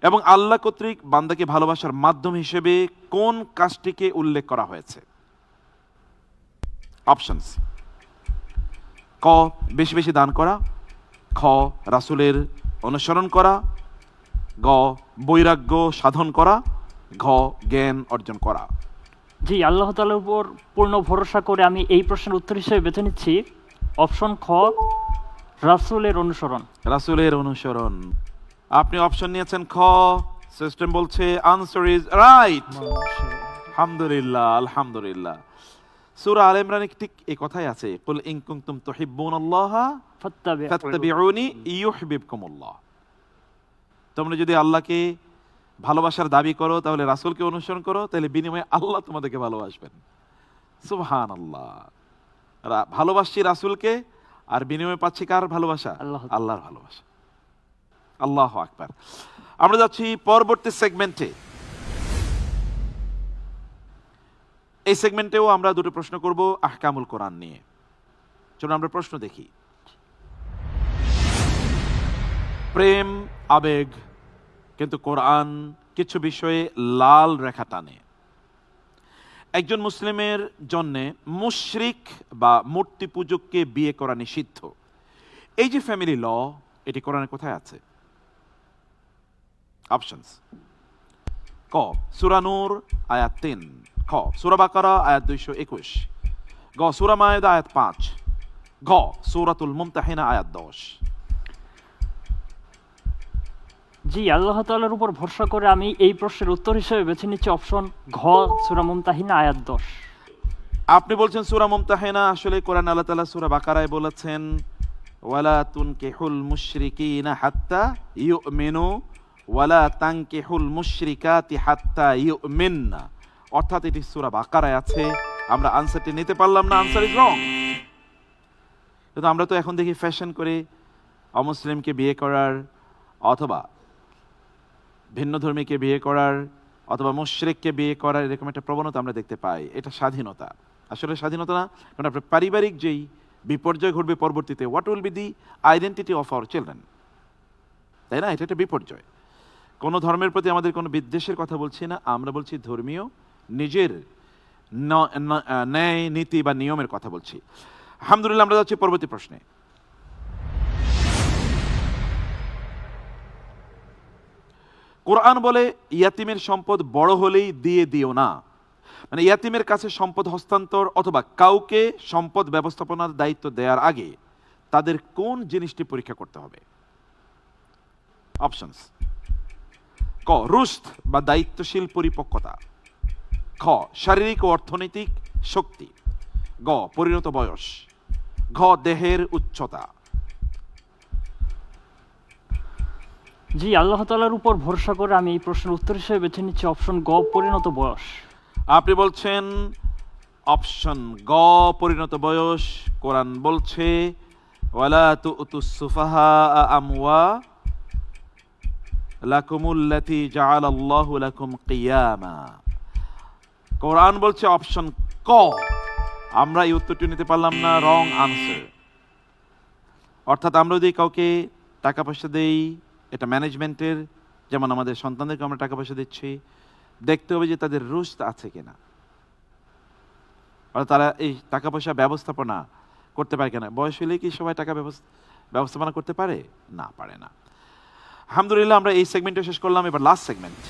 এবং আল্লাহ কর্তৃক বান্দাকে ভালোবাসার মাধ্যম হিসেবে কোন কাজটিকে উল্লেখ করা হয়েছে? অপশনস: ক বেশি বেশি দান করা, খ রাসূলের অনুসরণ করা, গ বৈরাগ্য সাধন করা, ঘ জ্ঞান অর্জন করা। জি, আল্লাহ তাআলার উপর পূর্ণ ভরসা করে আমি এই প্রশ্নের উত্তর হিসেবে বেছে নিচ্ছি অপশন খ, রাসূলের অনুসরণ। রাসূলের অনুসরণ। আপনি অপশন নিয়েছেন খ, সিস্টেম বলছে আনসার ইজ রাইট। আলহামদুলিল্লাহ, আলহামদুলিল্লাহ। সূরা আলে ইমরানে ঠিক এই কথাই আছে, কুল ইন কুনতুম তুহিব্বুনাল্লাহা ফাত্তাবিউনি ইউহিব্বুকুমুল্লাহ। তোমরা যদি আল্লাহকে ভালোবাসার দাবি করো তাহলে রাসূলকে অনুসরণ করো, তাহলে বিনিময়ে আল্লাহ তোমাদেরকে ভালোবাসবেন। সুবহানাল্লাহ। ভালোবাসছি রাসূলকে আর বিনিময়ে পাচ্ছি কার ভালোবাসা? আল্লাহর ভালোবাসা। আল্লাহু আকবার। আমরা যাচ্ছি পরবর্তী সেগমেন্টে। এই সেগমেন্টেও আমরা দুটো প্রশ্ন করব আহকামুল কোরআন নিয়ে। চলুন আমরা প্রশ্ন দেখি। প্রেম, আবেগ, কিন্তু কোরআন কিছু বিষয়ে লাল রেখা টানে। একজন মুসলিমের জন্য মুশরিক বা মূর্তি পূজককে বিয়ে করা নিষিদ্ধ। এই যে ফ্যামিলি ল, এটি কোরআনে কোথায় আছে? অপশনস: ক সূরা নূর আয়াত 3, খ সূরা বাকারা আয়াত 221, গ সূরা মায়েদা আয়াত 5, ঘ সূরাতুল মুমতাহিনা আয়াত 10। জি, আল্লাহ তাআলার উপর ভরসা করে আমি এই প্রশ্নের উত্তর হিসেবে বেছে নিচ্ছি অপশন ঘ, সূরা মুমতাহিনা আয়াত 10। আপনি বলছেন সূরা মুমতাহিনা। আসলে কোরআন আল্লাহ তাআলা সূরা বাকারায় বলেছেন ওয়ালা তুনকিহুল মুশরিকিনা হাত্তা ইউমিনু ওয়ালা তানকিহুল মুশরিকাতি হাত্তা ইউমিননা। অর্থাৎ এটি সূরা বাকারায় আছে। আমরা আনসারটি নিতে পারলাম না, আনসার ইজ রং। কিন্তু আমরা তো এখন দেখি ফ্যাশন করে অমুসলিমকে বিয়ে করার, অথবা ভিন্ন ধর্মীকে বিয়ে করার, অথবা মুশরিককে বিয়ে করার এরকম একটা প্রবণতা আমরা দেখতে পাই। এটা স্বাধীনতা। আসলে স্বাধীনতা না, কারণ আপনার পারিবারিক যেই বিপর্যয় ঘটবে পরবর্তীতে, what will be the identity of our children, তাই না? এটা একটা বিপর্যয়। কোনো ধর্মের প্রতি আমাদের কোনো বিদ্বেষের কথা বলছি না, আমরা বলছি ধর্মীয় নিজের ন্যায় নীতি বা নিয়মের কথা বলছি। আলহামদুলিল্লাহ, আমরা যাচ্ছি পরবর্তী প্রশ্নে। কোরআন বলে ইয়াতিমের সম্পদ বড় হলেই দিয়ে দিও না। মানে ইয়াতিমের কাছে সম্পদ হস্তান্তর অথবা কাউকে সম্পদ ব্যবস্থাপনার দায়িত্ব দেওয়ার আগে তাদের কোন জিনিসটি পরীক্ষা করতে হবে? অপশনস: ক রুশদ বা দায়িত্বশীল পরিপক্কতা, খ শারীরিক ও অর্থনৈতিক শক্তি, গ পরিণত বয়স, ঘ দেহের উচ্চতা। জি, আল্লাহ তাআলার উপর ভরসা করে আমি এই প্রশ্নের উত্তর হিসেবে বেছে নিচ্ছি অপশন গ, পরিণত বয়স। আপনি বলছেন অপশন গ, পরিণত বয়স। কোরআন বলছে ওয়ালা তুতুস সুফাহা আমওয়ালাকুমুল্লাতী জাআলাল্লাহু লাকুম কিয়ামা। কোরআন বলছে অপশন ক। আমরা এই উত্তরটি নিতে পারলাম না, রং আনসার। অর্থাৎ আমরা যদি কাউকে টাকা পয়সা দেই, এটা ম্যানেজমেন্টের, যেমন আমাদের সন্তানদেরকে আমরা টাকা পয়সা দিচ্ছি, দেখতে হবে যে তাদের রুশদ আছে কিনা, অর্থাৎ তারা এই টাকা পয়সা ব্যবস্থাপনা করতে পারে কিনা। বয়স হলে কি সবাই টাকা ব্যবস্থাপনা করতে পারে? না, পারে না। আলহামদুলিল্লাহ, আমরা এই সেগমেন্টে শেষ করলাম। এবার লাস্ট সেগমেন্ট।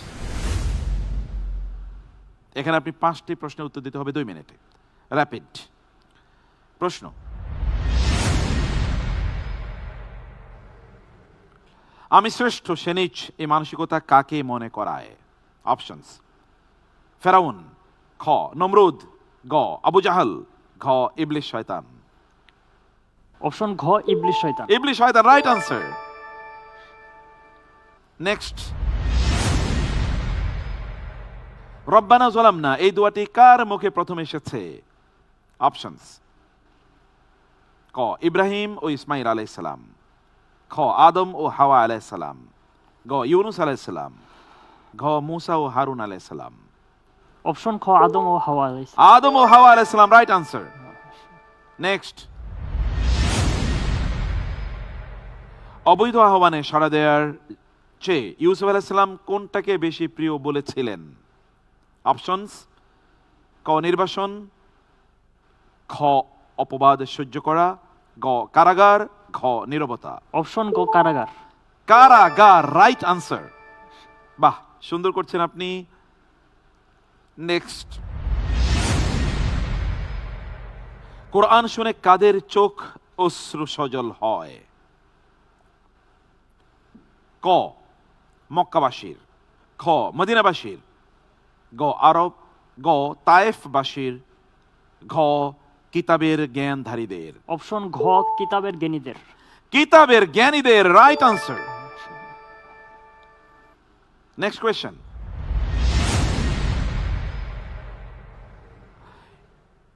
এখানে আপনি 5টি প্রশ্নের উত্তর দিতে হবে 2 মিনিটে। র্যাপিড প্রশ্ন: আমি শ্রেষ্ঠ সে নিচ, এই মানসিকতা কাকে মনে করায়? অপশনস: ফেরাউন, খ নমরুদ, গ আবু জাহাল, ঘ ইবলিস শয়তান। অপশন ঘ, ইবলিস শয়তান। ইবলিস শয়তান, রাইট আনসার। নেক্সট, রব্বানা যালামনা এই দোয়াটি কার মুখে প্রথম এসেছে? অপশনস: ক ইব্রাহিম ও ইসমাইল আলাইহিস সালাম, খ আদম ও হাওয়া আলাইহিস সালাম, গ ইউনুস আলাইহিস সালাম, ঘ মুসা ও হারুন আলাইহিস সালাম। অপশন খ, আদম ও হাওয়া আলাইহিস সালাম। আদম ও হাওয়া আলাইহিস সালাম, রাইট আনসার। নেক্সট, অবৈধ আহ্বানে সাড়া দেওয়ার চেয়ে ইউসুফ আলাইহিস সালাম কোনটাকে বেশি প্রিয় বলেছিলেন? অপশনস: ক নির্বাসন, খ অপবাদ সহ্য করা, গ কারাগার, ঘ নীরবতা। অপশন গ কারাগার। কারাগার, রাইট আনসার। বাহ, সুন্দর করছেন আপনি। নেক্সট, কোরআন শুনে কাদের চোখ অশ্রু সজল হয়? ক মক্কাবাসীর, খ মদিনাবাসীর, গ আরব, গ তায়েফবাসীর, ঘ কিতাবের জ্ঞানধারীদের। অপশন ঘ কিতাবের জ্ঞানীদের। কিতাবের জ্ঞানীদের, রাইট আনসার। নেক্সট কোয়েশ্চেন,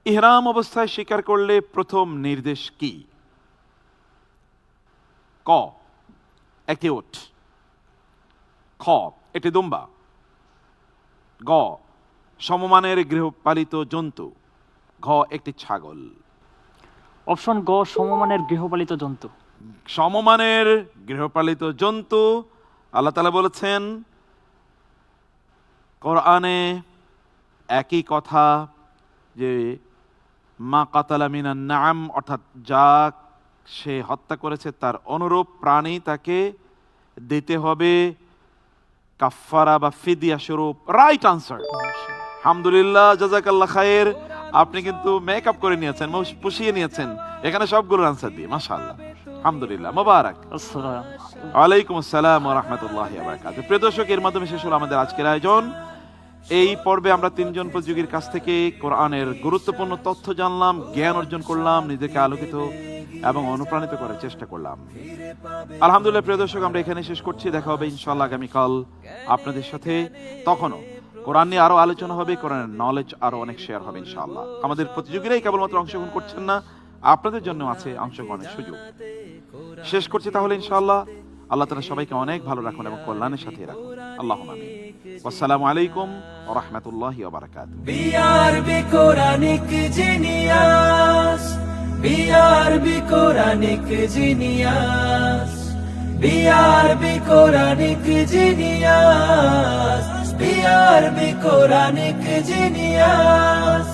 ইহরাম অবস্থায় স্বীকার করলে প্রথম নির্দেশ কি? ক একটি উট, খ একটি দুম্বা, গ সমমানের গৃহপালিত জন্তু, ঘ একটি ছাগল। অপশন গ সমমানের গৃহপালিত জন্তু। সমমানের গৃহপালিত জন্তু। আল্লাহ তাআলা বলেছেন কোরআনে একই কথা যে মা কাতালা মিনান নাম, অর্থাৎ যা সে হত্যা করেছে তার অনুরূপ প্রাণী তাকে দিতে হবে কাফারা বা ফিদিয়া স্বরূপ। Right answer. আলহামদুলিল্লাহ, জাযাকাল্লাহ খায়ের। আপনি কিন্তু মেকআপ করে নিয়েছেন, পুষিয়ে নিয়েছেন এখানে সবগুলোর আনসার দিয়ে, মাশাআল্লাহ, আলহামদুলিল্লাহ, মোবারক। আসসালাম। ওয়ালাইকুম আসসালাম ওয়া রাহমাতুল্লাহি ওয়া বারাকাতুহু। প্রিয় দর্শক, এর মাধ্যমে শেষ হলো আমাদের আজকের আয়োজন। এই পর্বে আমরা তিনজন প্রতিযোগীর কাছ থেকে কোরআনের গুরুত্বপূর্ণ তথ্য জানলাম, জ্ঞান অর্জন করলাম, নিজেকে আলোকিত এবং অনুপ্রাণিত করার চেষ্টা করলাম। আলহামদুলিল্লাহ প্রিয় দর্শক, আমরা এখানে শেষ করছি। দেখা হবে ইনশাআল্লাহ আগামীকাল আপনাদের সাথে। তখনও কোরআন নিয়ে আরো আলোচনা হবে, কোরআনের নলেজ আরো অনেক শেয়ার হবে ইনশাআল্লাহ। আমাদের প্রতিযোগীরাই কেবলমাত্র অংশগ্রহণ করছেন না, আপনাদের জন্য আছে অংশগ্রহণের সুযোগ। শেষ করছি তাহলে ইনশাআল্লাহ। আল্লাহ তাআলা সবাইকে অনেক ভালো রাখুন এবং কল্যাণের সাথে রাখুন। আল্লাহুম্মা আমিন। আসসালামু আলাইকুম ওয়া রাহমাতুল্লাহি ওয়া বারাকাতুহু। BRB Quranic genius, BRB Quranic genius, BRB Quranic genius, BRB Quranic genius.